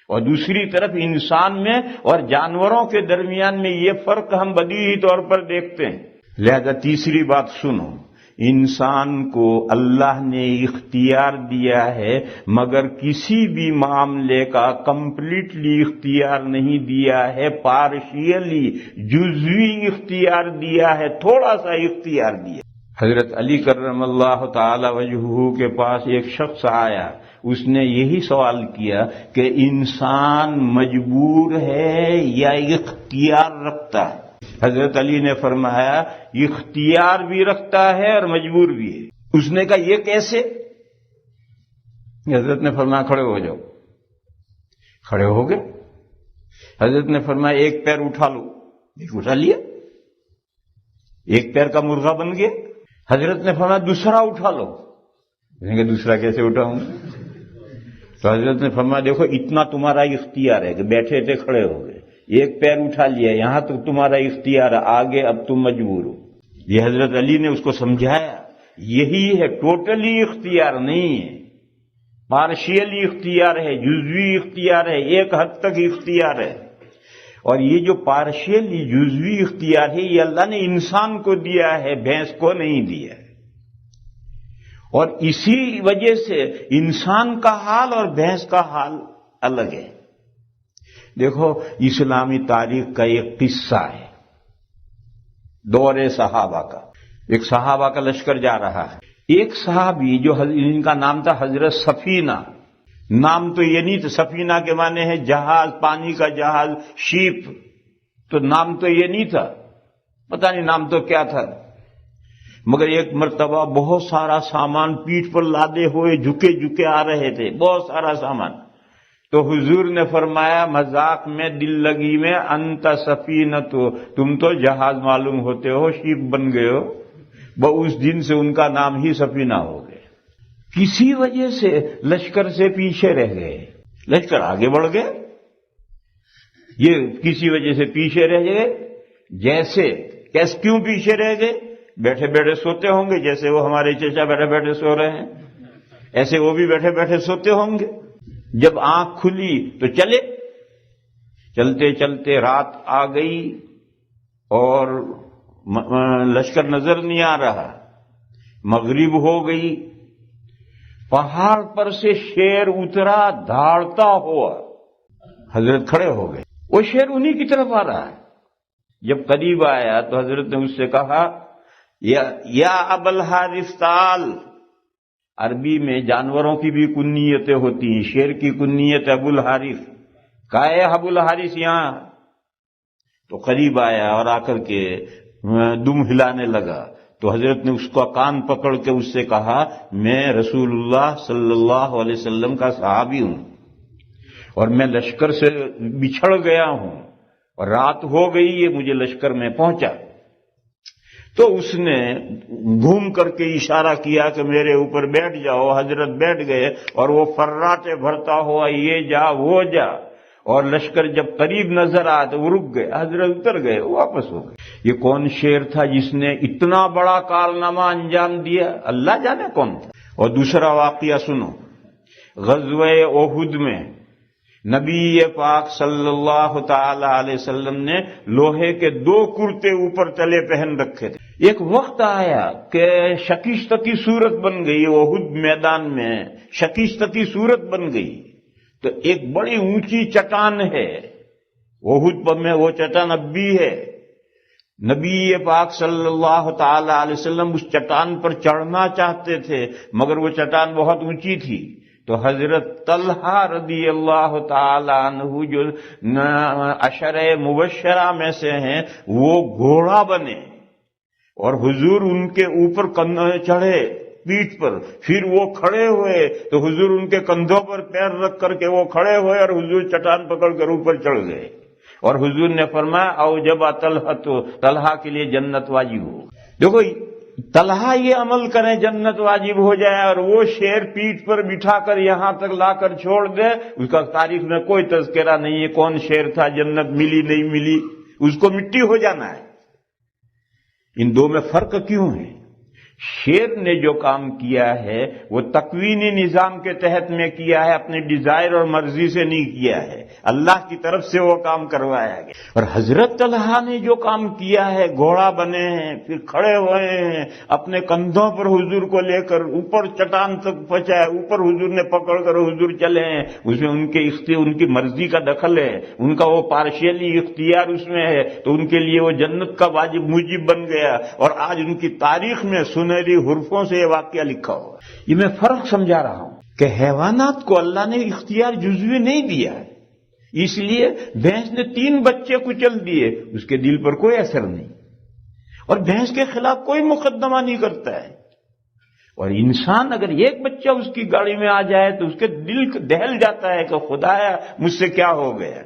Speaker 2: اور دوسری طرف انسان میں اور جانوروں کے درمیان میں یہ فرق ہم بدیہی طور پر دیکھتے ہیں. لہذا تیسری بات سنو، انسان کو اللہ نے اختیار دیا ہے، مگر کسی بھی معاملے کا کمپلیٹلی اختیار نہیں دیا ہے، پارشیلی، جزوی اختیار دیا ہے، تھوڑا سا اختیار دیا. حضرت علی کرم اللہ تعالی وجہہ کے پاس ایک شخص آیا، اس نے یہی سوال کیا کہ انسان مجبور ہے یا اختیار رکھتا ہے؟ حضرت علی نے فرمایا اختیار بھی رکھتا ہے اور مجبور بھی ہے. اس نے کہا یہ کیسے؟ حضرت نے فرمایا کھڑے ہو جاؤ. کھڑے ہو گئے. حضرت نے فرمایا ایک پیر اٹھا لو. ایک اٹھا لیا، ایک پیر کا مرغا بن گیا. حضرت نے فرمایا دوسرا اٹھا لو. کہ دوسرا کیسے اٹھاؤں؟ تو حضرت نے فرمایا دیکھو اتنا تمہارا اختیار ہے کہ بیٹھے تھے کھڑے ہو گئے، ایک پیر اٹھا لیا، یہاں تک تمہارا اختیار ہے، آگے اب تم مجبور ہو. یہ حضرت علی نے اس کو سمجھایا یہی ہے، ٹوٹلی اختیار نہیں ہے، پارشیلی اختیار ہے، جزوی اختیار ہے، ایک حد تک اختیار ہے. اور یہ جو پارشیلی جزوی اختیار ہے یہ اللہ نے انسان کو دیا ہے، بھینس کو نہیں دیا ہے. اور اسی وجہ سے انسان کا حال اور بھینس کا حال الگ ہے. دیکھو اسلامی تاریخ کا ایک قصہ ہے دور صحابہ کا. ایک صحابہ کا لشکر جا رہا ہے. ایک صحابی جو ان کا نام تھا حضرت سفینہ. نام تو یہ نہیں تھا، سفینہ کے معنی ہے جہاز، پانی کا جہاز، شیپ. تو نام تو یہ نہیں تھا، پتہ نہیں نام تو کیا تھا. مگر ایک مرتبہ بہت سارا سامان پیٹھ پر لادے ہوئے جھکے آ رہے تھے، بہت سارا سامان. تو حضور نے فرمایا مذاق میں، دل لگی میں، انت سفینۃ، تم تو جہاز معلوم ہوتے ہو، شیپ بن گئے ہو. اس دن سے ان کا نام ہی سفینہ ہو گئے. کسی وجہ سے لشکر سے پیچھے رہ گئے، لشکر آگے بڑھ گئے، یہ کسی وجہ سے پیچھے رہ گئے. جیسے کیوں پیچھے رہ گئے؟ بیٹھے بیٹھے سوتے ہوں گے، جیسے وہ ہمارے چچا بیٹھے بیٹھے سو رہے ہیں، ایسے وہ بھی بیٹھے بیٹھے سوتے ہوں گے. جب آنکھ کھلی تو چلے، چلتے چلتے رات آ گئی اور لشکر نظر نہیں آ رہا. مغرب ہو گئی، پہاڑ پر سے شیر اترا دھاڑتا ہوا. حضرت کھڑے ہو گئے، وہ شیر انہی کی طرف آ رہا ہے. جب قریب آیا تو حضرت نے اس سے کہا یا ابا الحارث تعال، عربی میں جانوروں کی بھی کنیتیں ہوتی ہیں. شیر کی کنیت ابو الحارث. کہا ہے ابو الحارث یہاں، تو قریب آیا اور آ کر کے دم ہلانے لگا. تو حضرت نے اس کا کان پکڑ کے اس سے کہا میں رسول اللہ صلی اللہ علیہ وسلم کا صحابی ہوں اور میں لشکر سے بچھڑ گیا ہوں اور رات ہو گئی ہے، مجھے لشکر میں پہنچا. تو اس نے گھوم کر کے اشارہ کیا کہ میرے اوپر بیٹھ جاؤ. حضرت بیٹھ گئے اور وہ فراٹے بھرتا ہوا یہ جا وہ جا، اور لشکر جب قریب نظر آیا تو وہ رک گئے. حضرت اتر گئے، واپس ہو گئے. یہ کون شیر تھا جس نے اتنا بڑا کارنامہ انجام دیا؟ اللہ جانے کون تھا. اور دوسرا واقعہ سنو. غزوہ احد میں نبی پاک صلی اللہ تعالی علیہ وسلم نے لوہے کے 2 کرتے اوپر تلے پہن رکھے تھے. ایک وقت آیا کہ شکست کی صورت بن گئی، احد میدان میں شکست کی صورت بن گئی. تو ایک بڑی اونچی چٹان ہے احد پر میں، وہ چٹان اب بھی ہے. نبی پاک صلی اللہ تعالی علیہ وسلم اس چٹان پر چڑھنا چاہتے تھے مگر وہ چٹان بہت اونچی تھی. تو حضرت طلحہ رضی اللہ تعالی عنہ جو عشرہ مبشرہ میں سے ہیں وہ گھوڑا بنے اور حضور ان کے اوپر چڑھے پیٹھ پر. پھر وہ کھڑے ہوئے تو حضور ان کے کندھوں پر پیر رکھ کر کے وہ کھڑے ہوئے اور حضور چٹان پکڑ کر اوپر چڑھ گئے. اور حضور نے فرمایا اوجب طلحہ، تو طلحہ کے لیے جنت واجب ہو. دیکھو طلحہ یہ عمل کریں جنت واجب ہو جائے اور وہ شیر پیٹھ پر بٹھا کر یہاں تک لا کر چھوڑ دے. اس کا تاریخ میں کوئی تذکرہ نہیں ہے کون شیر تھا، جنت ملی نہیں ملی، اس کو مٹی ہو جانا ہے. ان دو میں فرق کیوں ہے؟ شیر نے جو کام کیا ہے وہ تکوینی نظام کے تحت میں کیا ہے، اپنی ڈیزائر اور مرضی سے نہیں کیا ہے، اللہ کی طرف سے وہ کام کروایا گیا. اور حضرت طلحہ نے جو کام کیا ہے، گھوڑا بنے ہیں، پھر کھڑے ہوئے ہیں، اپنے کندھوں پر حضور کو لے کر اوپر چٹان تک پہنچایا، اوپر حضور نے پکڑ کر حضور چلے ہیں. اس میں ان کی مرضی کا دخل ہے، ان کا وہ پارشیلی اختیار اس میں ہے، تو ان کے لیے وہ جنت کا واجب موجب بن گیا. اور آج ان کی تاریخ میں سنہری حرفوں سے یہ واقعہ لکھا ہوا. یہ میں فرق سمجھا رہا ہوں کہ حیوانات کو اللہ نے اختیار جزوی نہیں دیا ہے. اس لیے بھینس نے 3 بچے کچل دیے، اس کے دل پر کوئی اثر نہیں، اور بھینس کے خلاف کوئی مقدمہ نہیں کرتا ہے. اور انسان اگر ایک بچہ اس کی گاڑی میں آ جائے تو اس کے دل دہل جاتا ہے کہ خدایا مجھ سے کیا ہو گیا.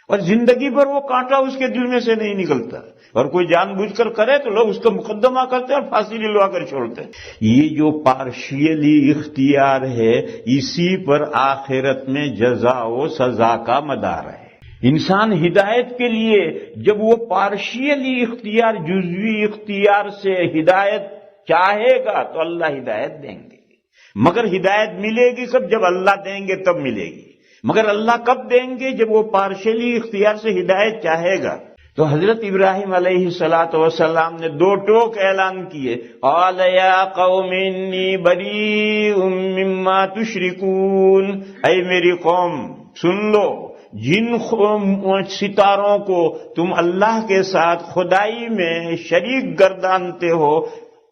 Speaker 2: اور زندگی بھر وہ کانٹا اس کے دل میں سے نہیں نکلتا. اور کوئی جان بوجھ کر کرے تو لوگ اس کا مقدمہ کرتے ہیں اور پھانسی دلوا کر چھوڑتے ہیں. یہ جو پارشیلی اختیار ہے اسی پر آخرت میں جزا و سزا کا مدار ہے. انسان ہدایت کے لیے جب وہ پارشیلی اختیار جزوی اختیار سے ہدایت چاہے گا تو اللہ ہدایت دیں گے، مگر ہدایت ملے گی کب؟ جب اللہ دیں گے تب ملے گی. مگر اللہ کب دیں گے؟ جب وہ پارشلی اختیار سے ہدایت چاہے گا. تو حضرت ابراہیم علیہ السلام نے 2 ٹوک اعلان کیے، قال یا قوم انی بریء مما تشرکون، اے میری قوم سن لو، جن ستاروں کو تم اللہ کے ساتھ خدائی میں شریک گردانتے ہو،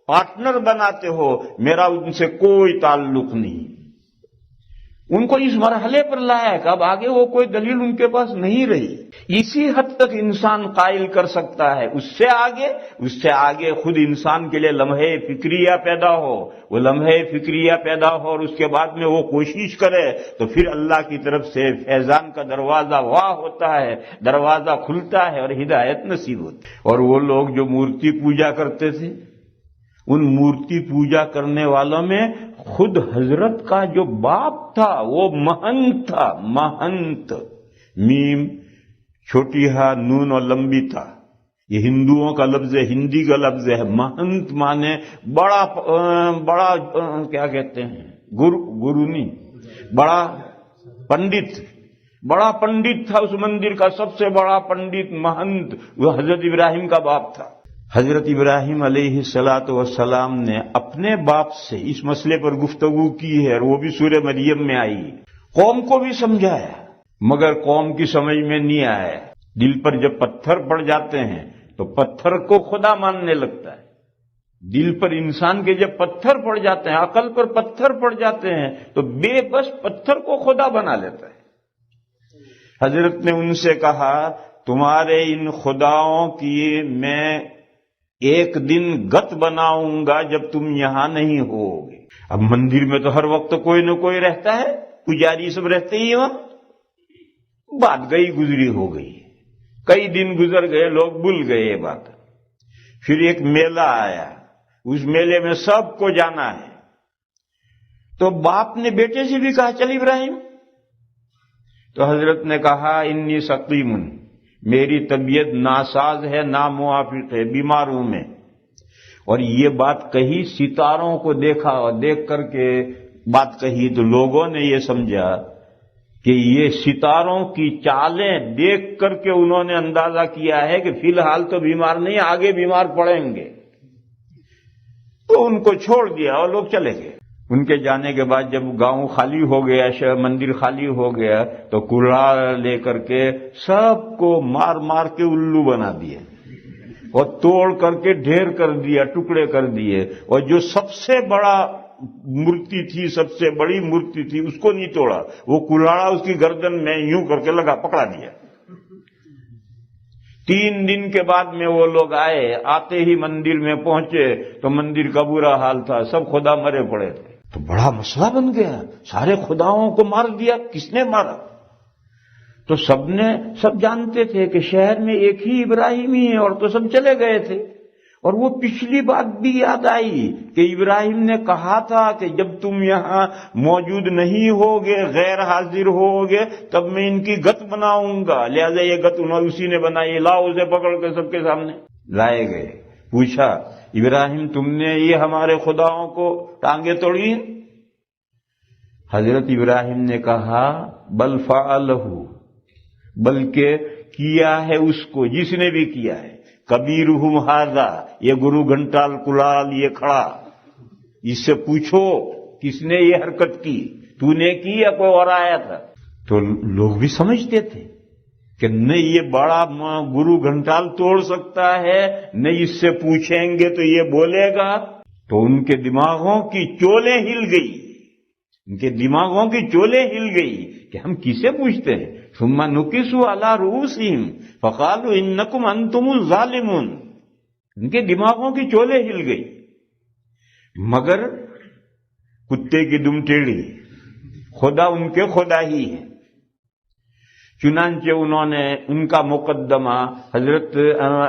Speaker 2: پارٹنر بناتے ہو، میرا ان سے کوئی تعلق نہیں. ان کو اس مرحلے پر لایا کہ اب آگے وہ کوئی دلیل ان کے پاس نہیں رہی. اسی حد تک انسان قائل کر سکتا ہے. اس سے آگے خود انسان کے لیے لمحے فکریہ پیدا ہو، وہ لمحے فکریہ پیدا ہو اور اس کے بعد میں وہ کوشش کرے تو پھر اللہ کی طرف سے فیضان کا دروازہ واہ ہوتا ہے، دروازہ کھلتا ہے اور ہدایت نصیب ہوتی ہے. اور وہ لوگ جو مورتی پوجا کرتے تھے، ان مورتی پوجا کرنے والوں میں خود حضرت کا جو باپ تھا وہ مہنت تھا. مہنت، میم چھوٹی ہا نون اور لمبی تھا. یہ ہندوؤں کا لفظ ہے، ہندی کا لفظ ہے. مہنت مانے بڑا کیا کہتے ہیں، گرو نہیں، بڑا پنڈت. بڑا پنڈت تھا اس مندر کا، سب سے بڑا پنڈت مہنت، وہ حضرت ابراہیم کا باپ تھا. حضرت ابراہیم علیہ السلام نے اپنے باپ سے اس مسئلے پر گفتگو کی ہے، اور وہ بھی سورہ مریم میں آئی. قوم کو بھی سمجھایا مگر قوم کی سمجھ میں نہیں آیا. دل پر جب پتھر پڑ جاتے ہیں تو پتھر کو خدا ماننے لگتا ہے. دل پر انسان کے جب پتھر پڑ جاتے ہیں، عقل پر پتھر پڑ جاتے ہیں، تو بے بس پتھر کو خدا بنا لیتا ہے۔ حضرت نے ان سے کہا تمہارے ان خداؤں کی میں ایک دن گت بناؤں گا جب تم یہاں نہیں ہوگے۔ اب مندر میں تو ہر وقت کوئی نہ کوئی رہتا ہے، پجاری سب رہتے ہی وہاں۔ بات گئی گزری ہو گئی، کئی دن گزر گئے، لوگ بھول گئے یہ بات۔ پھر ایک میلہ آیا، اس میلے میں سب کو جانا ہے، تو باپ نے بیٹے سے بھی کہا چل ابراہیم۔ تو حضرت نے کہا انی سقیم، میری طبیعت ناساز ہے، ناموافق ہے، بیمار ہوں میں۔ اور یہ بات کہی، ستاروں کو دیکھا اور دیکھ کر کے بات کہی، تو لوگوں نے یہ سمجھا کہ یہ ستاروں کی چالیں دیکھ کر کے انہوں نے اندازہ کیا ہے کہ فی الحال تو بیمار نہیں، آگے بیمار پڑیں گے۔ تو ان کو چھوڑ دیا اور لوگ چلے گئے۔ ان کے جانے کے بعد جب گاؤں خالی ہو گیا، شہر مندر خالی ہو گیا، تو کلہاڑ لے کر کے سب کو مار مار کے الو بنا دیے اور توڑ کر کے ڈھیر کر دیا، ٹکڑے کر دیے۔ اور جو سب سے بڑا مورتی تھی، سب سے بڑی مورتی تھی، اس کو نہیں توڑا، وہ کلہاڑا اس کی گردن میں یوں کر کے لگا، پکڑا دیا۔ 3 دن کے بعد میں وہ لوگ آئے، آتے ہی مندر میں پہنچے تو مندر کا برا حال تھا، سب خدا مرے پڑے تھے۔ تو بڑا مسئلہ بن گیا، سارے خداؤں کو مار دیا، کس نے مارا؟ تو سب جانتے تھے کہ شہر میں ایک ہی ابراہیم ہی ہے، اور تو سب چلے گئے تھے۔ اور وہ پچھلی بات بھی یاد آئی کہ ابراہیم نے کہا تھا کہ جب تم یہاں موجود نہیں ہوگے، غیر حاضر ہوگے، تب میں ان کی گت بناؤں گا۔ لہذا یہ گت اسی نے بنائی، لاؤ اسے پکڑ کے سب کے سامنے لائے گئے۔ پوچھا ابراہیم تم نے یہ ہمارے خداؤں کو ٹانگیں توڑی ہیں؟ حضرت ابراہیم نے کہا بل فعلہ، بلکہ کیا ہے اس کو جس نے بھی کیا ہے، کبیرہم ھذا، یہ گرو گھنٹال کلال یہ کھڑا، اس سے پوچھو کس نے یہ حرکت کی، تو نے کی یا کوئی اور آیا تھا؟ تو لوگ بھی سمجھتے تھے کہ نہیں یہ بڑا گرو گھنٹال توڑ سکتا ہے، نہیں اس سے پوچھیں گے تو یہ بولے گا۔ تو ان کے دماغوں کی چولیں ہل گئی، ان کے دماغوں کی چولیں ہل گئی کہ ہم کسے پوچھتے ہیں۔ ثم نکسوا علی رؤوسہم فقالوا انکم انتم الظالمون، ان کے دماغوں کی چولیں ہل گئی۔ مگر کتے کی دم ٹیڑھی، خدا ان کے خدا ہی ہے۔ چنانچہ انہوں نے ان کا مقدمہ حضرت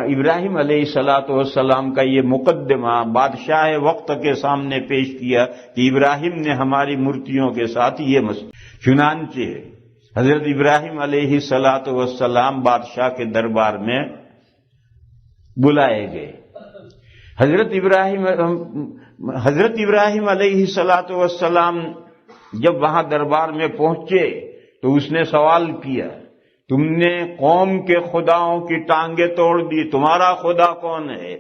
Speaker 2: ابراہیم علیہ السلام کا یہ مقدمہ بادشاہ وقت کے سامنے پیش کیا کہ ابراہیم نے ہماری مورتیوں کے ساتھ یہ مسئلہ۔ چنانچہ حضرت ابراہیم علیہ السلام بادشاہ کے دربار میں بلائے گئے۔ حضرت ابراہیم علیہ السلام جب وہاں دربار میں پہنچے تو اس نے سوال کیا تم نے قوم کے خداؤں کی ٹانگیں توڑ دی، تمہارا خدا کون ہے؟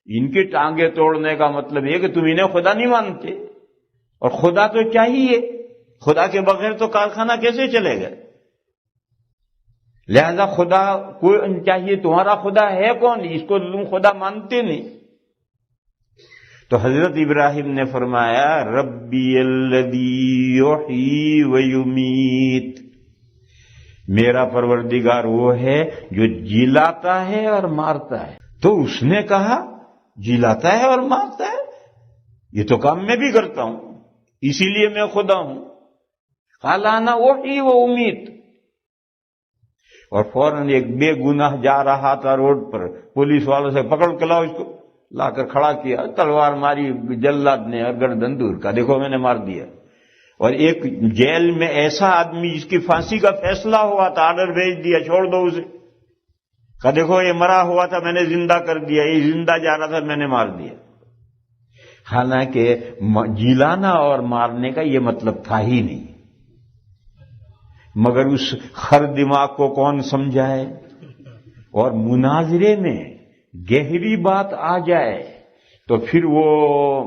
Speaker 2: ان کی ٹانگیں توڑنے کا مطلب یہ کہ تم انہیں خدا نہیں مانتے، اور خدا تو چاہیے، خدا کے بغیر تو کارخانہ کیسے چلے گا؟ لہذا خدا کوئی چاہیے، تمہارا خدا ہے کون؟ اس کو تم خدا مانتے نہیں۔ تو حضرت ابراہیم نے فرمایا ربی الذی یحیی و یمیت، میرا پروردگار وہ ہے جو جلاتا ہے اور مارتا ہے۔ تو اس نے کہا جلاتا ہے اور مارتا ہے، یہ تو کام میں بھی کرتا ہوں، اسی لیے میں خدا ہوں۔ قال انا احیی و امیت، اور فوراً ایک بے گناہ جا رہا تھا روڈ پر، پولیس والوں سے پکڑ کے لاؤ، اس کو لا کر کھڑا کیا، تلوار ماری جلاد نے اور گردن دور کا، دیکھو میں نے مار دیا۔ اور ایک جیل میں ایسا آدمی جس کی پھانسی کا فیصلہ ہوا تھا، آرڈر بھیج دیا چھوڑ دو اسے، کہا دیکھو یہ مرا ہوا تھا میں نے زندہ کر دیا، یہ زندہ جا رہا تھا میں نے مار دیا۔ حالانکہ جلانا اور مارنے کا یہ مطلب تھا ہی نہیں، مگر اس خر دماغ کو کون سمجھائے؟ اور مناظرے میں گہری بات آ جائے تو پھر وہ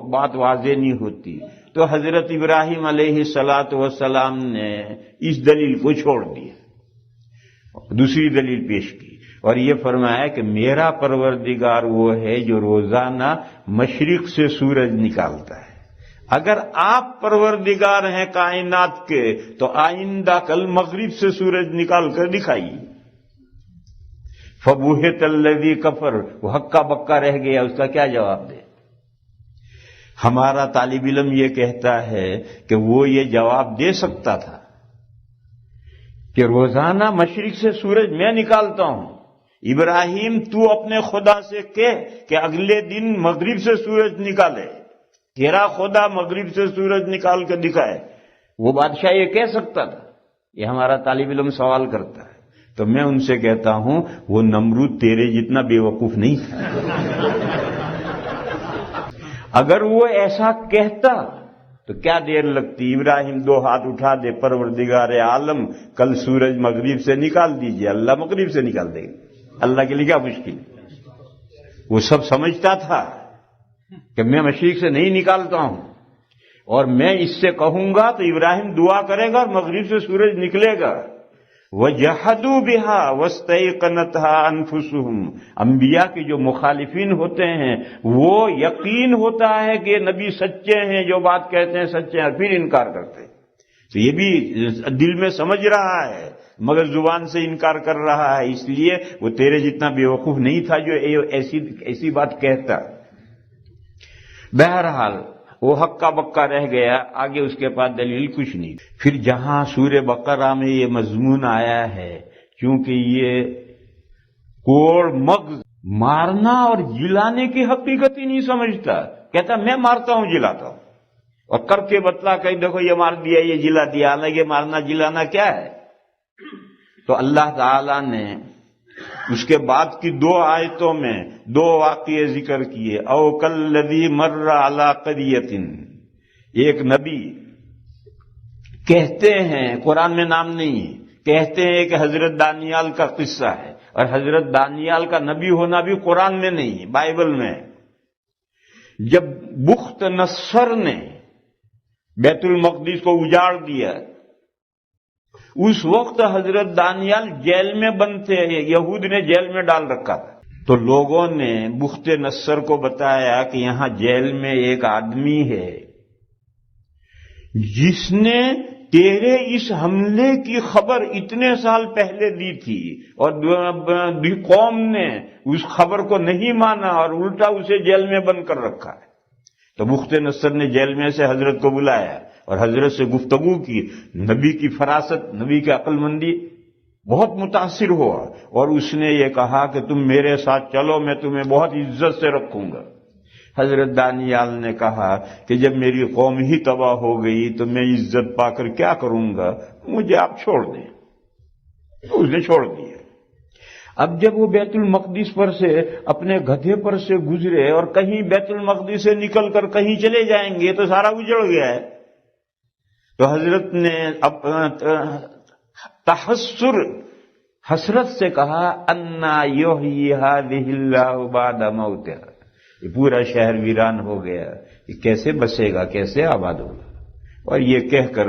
Speaker 2: بات واضح نہیں ہوتی۔ تو حضرت ابراہیم علیہ السلام نے اس دلیل کو چھوڑ دیا، دوسری دلیل پیش کی۔ اور یہ فرمایا کہ میرا پروردگار وہ ہے جو روزانہ مشرق سے سورج نکالتا ہے۔ اگر آپ پروردگار ہیں کائنات کے تو آئندہ کل مغرب سے سورج نکال کر دکھائیے۔ فبہت الذی کفر، وہ ہکا بکا رہ گیا، اس کا کیا جواب دے؟ ہمارا طالب علم یہ کہتا ہے کہ وہ یہ جواب دے سکتا تھا کہ روزانہ مشرق سے سورج میں نکالتا ہوں، ابراہیم تو اپنے خدا سے کہہ کہ اگلے دن مغرب سے سورج نکالے، تیرا خدا مغرب سے سورج نکال کے دکھائے۔ وہ بادشاہ یہ کہہ سکتا تھا؟ یہ ہمارا طالب علم سوال کرتا ہے۔ تو میں ان سے کہتا ہوں وہ نمرود تیرے جتنا بے وقوف نہیں تھا۔ اگر وہ ایسا کہتا تو کیا دیر لگتی؟ ابراہیم دو ہاتھ اٹھا دے، پروردگار عالم کل سورج مغرب سے نکال دیجئے، اللہ مغرب سے نکال دے گا، اللہ کے لیے کیا مشکل ہے؟ وہ سب سمجھتا تھا کہ میں مشرق سے نہیں نکالتا ہوں، اور میں اس سے کہوں گا تو ابراہیم دعا کرے گا اور مغرب سے سورج نکلے گا۔ وَجَحَدُوا بِهَا وَاسْتَيْقَنَتْهَا أَنفُسُهُمْ، انبیاء کے جو مخالفین ہوتے ہیں وہ یقین ہوتا ہے کہ نبی سچے ہیں، جو بات کہتے ہیں سچے ہیں، پھر انکار کرتے ہیں۔ تو یہ بھی دل میں سمجھ رہا ہے مگر زبان سے انکار کر رہا ہے، اس لیے وہ تیرے جتنا بے وقوف نہیں تھا جو ایسی بات کہتا۔ بہرحال وہ ہکا بکا رہ گیا، آگے اس کے بعد دلیل کچھ نہیں۔ پھر جہاں سورہ بقرہ میں یہ مضمون آیا ہے، چونکہ یہ کوڑ مغز مارنا اور جلانے کی حقیقت ہی نہیں سمجھتا، کہتا میں مارتا ہوں جلاتا ہوں، اور کر کے بتلا کہ دیکھو یہ مار دیا یہ جلا دیا، حالانکہ مارنا جلانا کیا ہے؟ تو اللہ تعالی نے اس کے بعد کی دو آیتوں میں دو واقعے ذکر کیے۔ او کالذی مر علی قریۃ، ایک نبی کہتے ہیں، قرآن میں نام نہیں ہے، کہتے ہیں کہ حضرت دانیال کا قصہ ہے، اور حضرت دانیال کا نبی ہونا بھی قرآن میں نہیں ہے، بائبل میں۔ جب بخت نصر نے بیت المقدس کو اجاڑ دیا، اس وقت حضرت دانیال جیل میں بند تھے، یہود نے جیل میں ڈال رکھا تھا۔ تو لوگوں نے بخت نصر کو بتایا کہ یہاں جیل میں ایک آدمی ہے جس نے تیرے اس حملے کی خبر اتنے سال پہلے دی تھی، اور قوم نے اس خبر کو نہیں مانا اور الٹا اسے جیل میں بند کر رکھا ہے۔ تو بخت نصر نے جیل میں سے حضرت کو بلایا اور حضرت سے گفتگو کی۔ نبی کی فراست، نبی کی عقل مندی بہت متاثر ہوا، اور اس نے یہ کہا کہ تم میرے ساتھ چلو، میں تمہیں بہت عزت سے رکھوں گا۔ حضرت دانیال نے کہا کہ جب میری قوم ہی تباہ ہو گئی تو میں عزت پا کر کیا کروں گا، مجھے آپ چھوڑ دیں۔ تو اس نے چھوڑ دیا۔ اب جب وہ بیت المقدس پر سے اپنے گدھے پر سے گزرے اور کہیں بیت المقدس سے نکل کر کہیں چلے جائیں گے تو سارا اجڑ گیا ہے، تو حضرت نے حسرت سے کہا انا یحیی ھذہ اللہ بعد موتہا، یہ پورا شہر ویران ہو گیا، یہ کیسے بسے گا، کیسے آباد ہوگا؟ اور یہ کہہ کر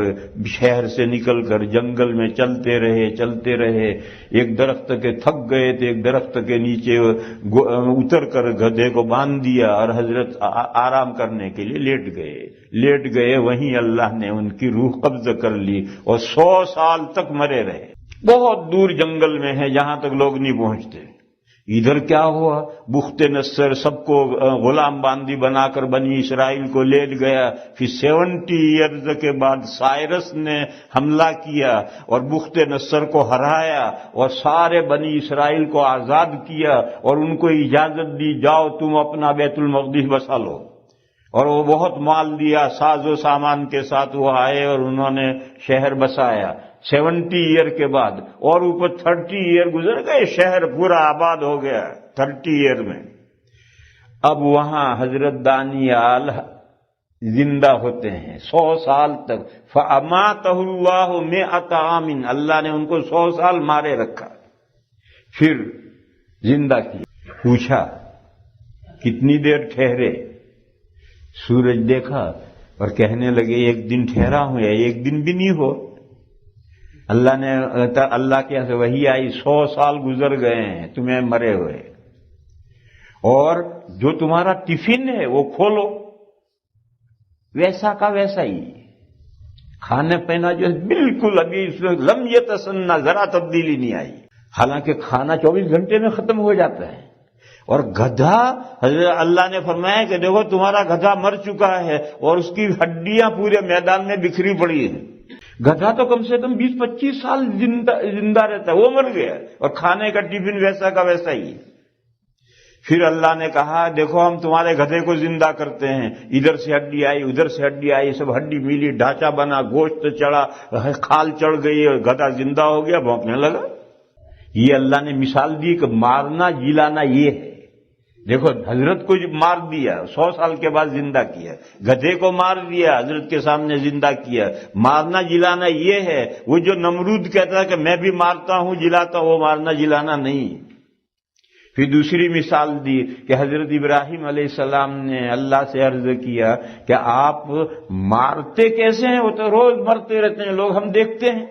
Speaker 2: شہر سے نکل کر جنگل میں چلتے رہے، ایک درخت کے تھک گئے تھے، ایک درخت کے نیچے اتر کر گدھے کو باندھ دیا اور حضرت آرام کرنے کے لیے لیٹ گئے۔ وہیں اللہ نے ان کی روح قبض کر لی اور 100 سال تک مرے رہے۔ بہت دور جنگل میں ہے جہاں تک لوگ نہیں پہنچتے۔ ادھر کیا ہوا؟ بخت نصر سب کو غلام باندی بنا کر بنی اسرائیل کو لے گیا۔ پھر 70 ایئرز کے بعد سائرس نے حملہ کیا اور بخت نصر کو ہرایا اور سارے بنی اسرائیل کو آزاد کیا، اور ان کو اجازت دی جاؤ تم اپنا بیت المقدس بسا لو، اور وہ بہت مال دیا، ساز و سامان کے ساتھ وہ آئے اور انہوں نے شہر بسایا 70 ایئر کے بعد، اور اوپر 30 ایئر گزر گئے، شہر پورا آباد ہو گیا 30 ایئر میں۔ اب وہاں حضرت دانیال زندہ ہوتے ہیں 100 سال تک۔ فَأَمَاتَهُ اللَّهُ 100 عَامٍ، اللہ نے ان کو 100 سال مارے رکھا، پھر زندہ کیا۔ پوچھا کتنی دیر ٹھہرے؟ سورج دیکھا اور کہنے لگے ایک دن ٹھہرا ہوں یا ایک دن بھی نہیں ہو۔ اللہ کے یہاں سے وحی آئی 100 سال گزر گئے ہیں تمہیں مرے ہوئے، اور جو تمہارا ٹفن ہے وہ کھولو، ویسا کا ویسا ہی، کھانے پینا جو ہے بالکل ابھی اس میں لم یتسنہ، ذرا تبدیلی نہیں آئی، حالانکہ کھانا 24 گھنٹے میں ختم ہو جاتا ہے۔ اور گدھا، حضرت اللہ نے فرمایا کہ دیکھو تمہارا گدھا مر چکا ہے اور اس کی ہڈیاں پورے میدان میں بکھری پڑی ہیں۔ گدھا تو کم سے کم 20-25 سال زندہ رہتا ہے، وہ مر گیا، اور کھانے کا ٹفن ویسا کا ویسا ہی۔ پھر اللہ نے کہا دیکھو ہم تمہارے گدھے کو زندہ کرتے ہیں، ادھر سے ہڈی آئی ادھر سے ہڈی آئی، سب ہڈی ملی، ڈھانچہ بنا، گوشت چڑھا، کھال چڑھ گئی اور گدھا زندہ ہو گیا، بھونکنے لگا۔ یہ اللہ نے مثال دی کہ مارنا جلانا یہ ہے۔ دیکھو حضرت کو مار دیا، 100 سال کے بعد زندہ کیا، گدھے کو مار دیا، حضرت کے سامنے زندہ کیا۔ مارنا جلانا یہ ہے۔ وہ جو نمرود کہتا ہے کہ میں بھی مارتا ہوں جلاتا ہوں، وہ مارنا جلانا نہیں۔ پھر دوسری مثال دی کہ حضرت ابراہیم علیہ السلام نے اللہ سے عرض کیا کہ آپ مارتے کیسے ہیں؟ وہ تو روز مرتے رہتے ہیں، لوگ ہم دیکھتے ہیں،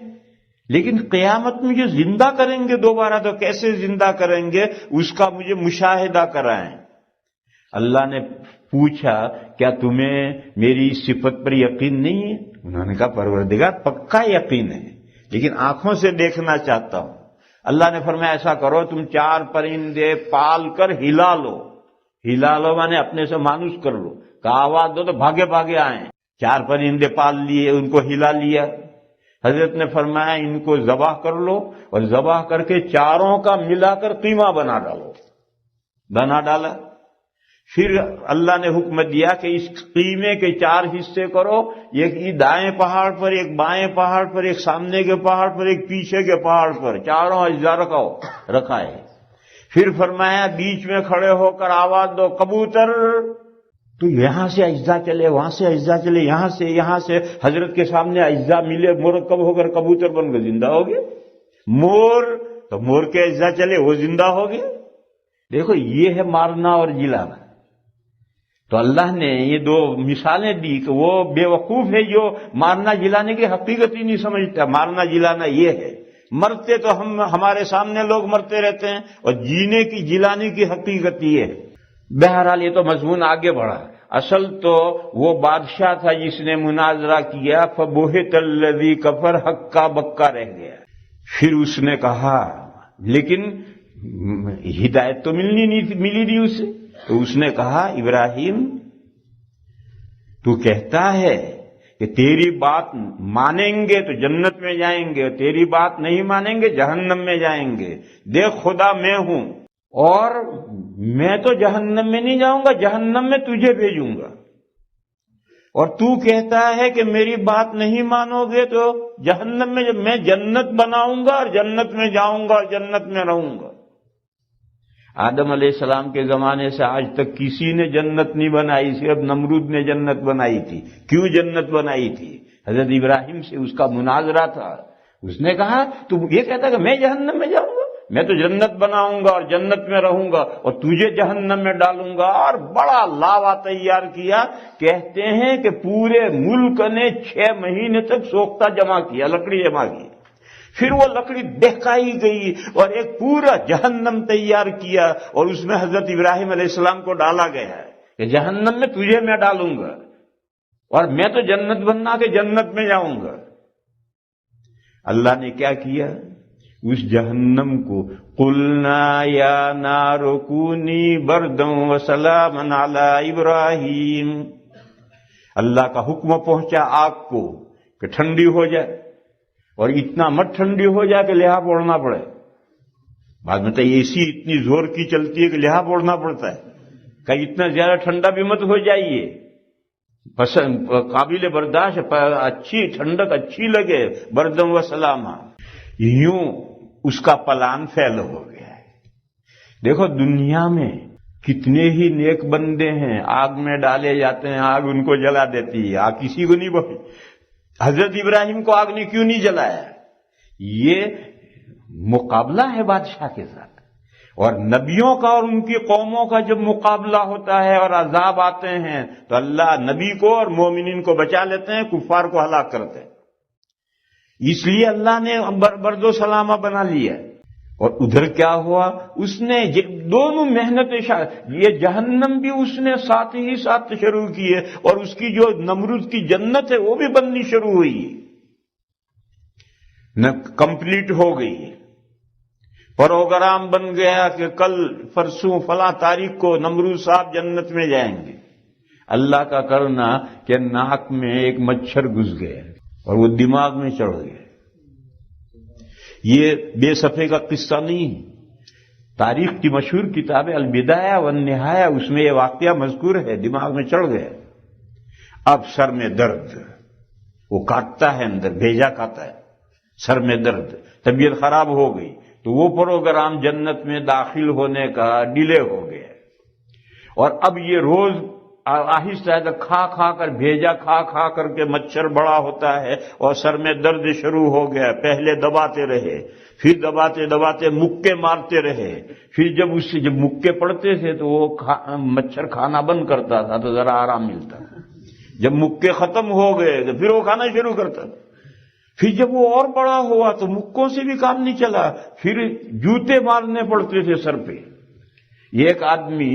Speaker 2: لیکن قیامت میں جو زندہ کریں گے دوبارہ تو کیسے زندہ کریں گے، اس کا مجھے مشاہدہ کرائیں۔ اللہ نے پوچھا کیا تمہیں میری صفت پر یقین نہیں ہے؟ انہوں نے کہا پروردگار پکا یقین ہے، لیکن آنکھوں سے دیکھنا چاہتا ہوں۔ اللہ نے فرمایا ایسا کرو تم 4 پرندے پال کر ہلا لو مانے اپنے سے مانوس کر لو، کہ آواز دو تو بھاگے بھاگے آئیں۔ 4 پرندے پال لیے، ان کو ہلا لیا۔ حضرت نے فرمایا ان کو ذبح کر لو، اور ذبح کر کے چاروں کا ملا کر قیمہ بنا ڈالا۔ پھر اللہ نے حکم دیا کہ اس قیمے کے 4 حصے کرو، ایک دائیں پہاڑ پر، ایک بائیں پہاڑ پر، ایک سامنے کے پہاڑ پر، ایک پیچھے کے پہاڑ پر، چاروں اجزاء رکھا ہے۔ پھر فرمایا بیچ میں کھڑے ہو کر آواز دو کبوتر، تو یہاں سے اجزاء چلے، وہاں سے اجزاء چلے، یہاں سے حضرت کے سامنے اجزاء ملے، مرکب ہو کر کبوتر بن کر زندہ ہو گئے۔ مور، تو مور کے اجزاء چلے، وہ زندہ ہو گئے۔ دیکھو یہ ہے مارنا اور جلانا۔ تو اللہ نے یہ 2 مثالیں دی کہ وہ بے وقوف ہے جو مارنا جلانے کی حقیقت ہی نہیں سمجھتا۔ مارنا جلانا یہ ہے، مرتے تو ہمارے سامنے لوگ مرتے رہتے ہیں، اور جینے کی جلانے کی حقیقت یہ ہے۔ بہرحال یہ تو مضمون آگے بڑھا۔ اصل تو وہ بادشاہ تھا جس نے مناظرہ کیا، فبہت الذی کفر، ہکا بکا رہ گیا۔ پھر اس نے کہا، لیکن ہدایت تو ملی نہیں اسے، تو اس نے کہا ابراہیم تو کہتا ہے کہ تیری بات مانیں گے تو جنت میں جائیں گے، اور تیری بات نہیں مانیں گے جہنم میں جائیں گے۔ دیکھ خدا میں ہوں، اور میں تو جہنم میں نہیں جاؤں گا، جہنم میں تجھے بھیجوں گا، اور تو کہتا ہے کہ میری بات نہیں مانو گے تو جہنم میں جنت بناؤں گا، اور جنت میں جاؤں گا، اور جنت میں رہوں گا۔ آدم علیہ السلام کے زمانے سے آج تک کسی نے جنت نہیں بنائی، صرف نمرود نے جنت بنائی تھی۔ کیوں جنت بنائی تھی؟ حضرت ابراہیم سے اس کا مناظرہ تھا۔ اس نے کہا تو یہ کہتا کہ میں جہنم میں جاؤں گا، میں تو جنت بناؤں گا اور جنت میں رہوں گا، اور تجھے جہنم میں ڈالوں گا، اور بڑا لاوا تیار کیا۔ کہتے ہیں کہ پورے ملک نے 6 مہینے تک سوختہ جمع کیا، لکڑی جمع کی، پھر وہ لکڑی دہکائی گئی اور ایک پورا جہنم تیار کیا، اور اس میں حضرت ابراہیم علیہ السلام کو ڈالا گیا ہے کہ جہنم میں تجھے میں ڈالوں گا، اور میں تو جنت بننا کہ جنت میں جاؤں گا۔ اللہ نے کیا کیا؟ اس جہنم کو قلنا یا نار کونی بردا وسلاما علی ابراہیم، اللہ کا حکم پہنچا آگ کو کہ ٹھنڈی ہو جائے، اور اتنا مت ٹھنڈی ہو جائے کہ لحاف اوڑھنا پڑے۔ بعد میں تو اے سی اتنی زور کی چلتی ہے کہ لحاف اوڑھنا پڑتا ہے، کہ اتنا زیادہ ٹھنڈا بھی مت ہو جائیے، قابل برداشت، اچھی ٹھنڈک اچھی لگے، بردم و سلامہ۔ یوں اس کا پلان فیل ہو گیا ہے۔ دیکھو دنیا میں کتنے ہی نیک بندے ہیں، آگ میں ڈالے جاتے ہیں، آگ ان کو جلا دیتی ہے، آگ کسی کو نہیں بخشتی۔ حضرت ابراہیم کو آگ نے کیوں نہیں جلایا؟ یہ مقابلہ ہے بادشاہ کے ساتھ، اور نبیوں کا اور ان کی قوموں کا جب مقابلہ ہوتا ہے اور عذاب آتے ہیں تو اللہ نبی کو اور مومنین کو بچا لیتے ہیں، کفار کو ہلاک کرتے ہیں۔ اس لیے اللہ نے برد و سلامہ بنا لیا. اور ادھر کیا ہوا؟ اس نے دونوں محنتیں یہ جہنم بھی اس نے ساتھ ہی ساتھ شروع کی ہے، اور اس کی جو نمرود کی جنت ہے وہ بھی بننی شروع ہوئی ہے، نہ کمپلیٹ ہو گئی ہے. پروگرام بن گیا کہ کل پرسوں فلاں تاریخ کو نمرود صاحب جنت میں جائیں گے. اللہ کا کرنا کہ ناک میں ایک مچھر گھس گیا اور وہ دماغ میں چڑھ گیا. یہ بے صفحے کا قصہ نہیں ہے. تاریخ کی مشہور کتاب البدایہ والنہایہ، اس میں یہ واقعہ مذکور ہے. دماغ میں چڑھ گیا، اب سر میں درد، وہ کاٹتا ہے اندر، بھیجا کھاتا ہے، سر میں درد، طبیعت خراب ہو گئی. تو وہ پروگرام جنت میں داخل ہونے کا ڈیلے ہو گیا. اور اب یہ روز آہستہ آہستہ کھا کھا کر، بھیجا کھا کھا کر کے مچھر بڑا ہوتا ہے اور سر میں درد شروع ہو گیا. پہلے دباتے رہے، پھر دباتے دباتے مکے مارتے رہے. پھر جب مکے پڑتے تھے تو وہ مچھر کھانا بند کرتا تھا تو ذرا آرام ملتا تھا. جب مکے ختم ہو گئے تو پھر وہ کھانا شروع کرتا تھا. پھر جب وہ اور بڑا ہوا تو مکوں سے بھی کام نہیں چلا، پھر جوتے مارنے پڑتے تھے سر پہ. ایک آدمی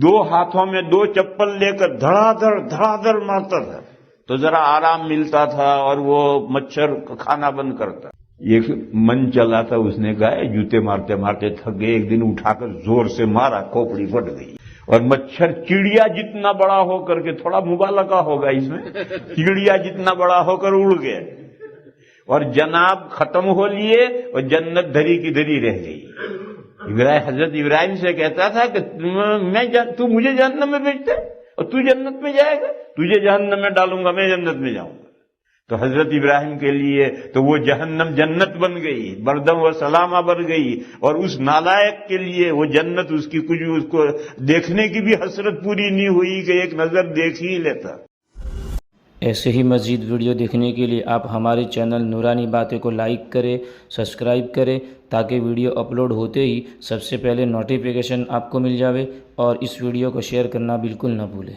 Speaker 2: 2 ہاتھوں میں 2 چپل لے کر دھڑا دھڑ مارتا تھا تو ذرا آرام ملتا تھا اور وہ مچھر کھانا بند کرتا. ایک من چلا تھا، اس نے کہا جوتے مارتے مارتے تھک گئے، ایک دن اٹھا کر زور سے مارا، کھوپڑی پھٹ گئی. اور مچھر چڑیا جتنا بڑا ہو کر کے، تھوڑا مبالغہ ہوگا اس میں، چڑیا جتنا بڑا ہو کر اڑ گیا اور جناب ختم ہو لیے اور جنت دھری کی دھری رہ گئی. حضرت ابراہیم سے کہتا تھا کہ تو مجھے جہنم میں بھیجتا ہے اور تو جنت میں جائے گا، تجھے جہنم میں ڈالوں گا، میں جنت میں جاؤں گا. تو حضرت ابراہیم کے لیے تو وہ جہنم جنت بن گئی، بردم و سلامہ بن گئی. اور اس نالائق کے لیے وہ جنت اس کی کچھ اس کو دیکھنے کی بھی حسرت پوری نہیں ہوئی کہ ایک نظر دیکھ ہی لیتا.
Speaker 1: ایسے ہی مزید ویڈیو دیکھنے کے لیے آپ ہمارے چینل نورانی باتیں کو لائک کریں، سبسکرائب کریں تاکہ ویڈیو اپلوڈ ہوتے ہی سب سے پہلے نوٹیفیکیشن آپ کو مل جاوے، اور اس ویڈیو کو شیئر کرنا بالکل نہ بھولیں.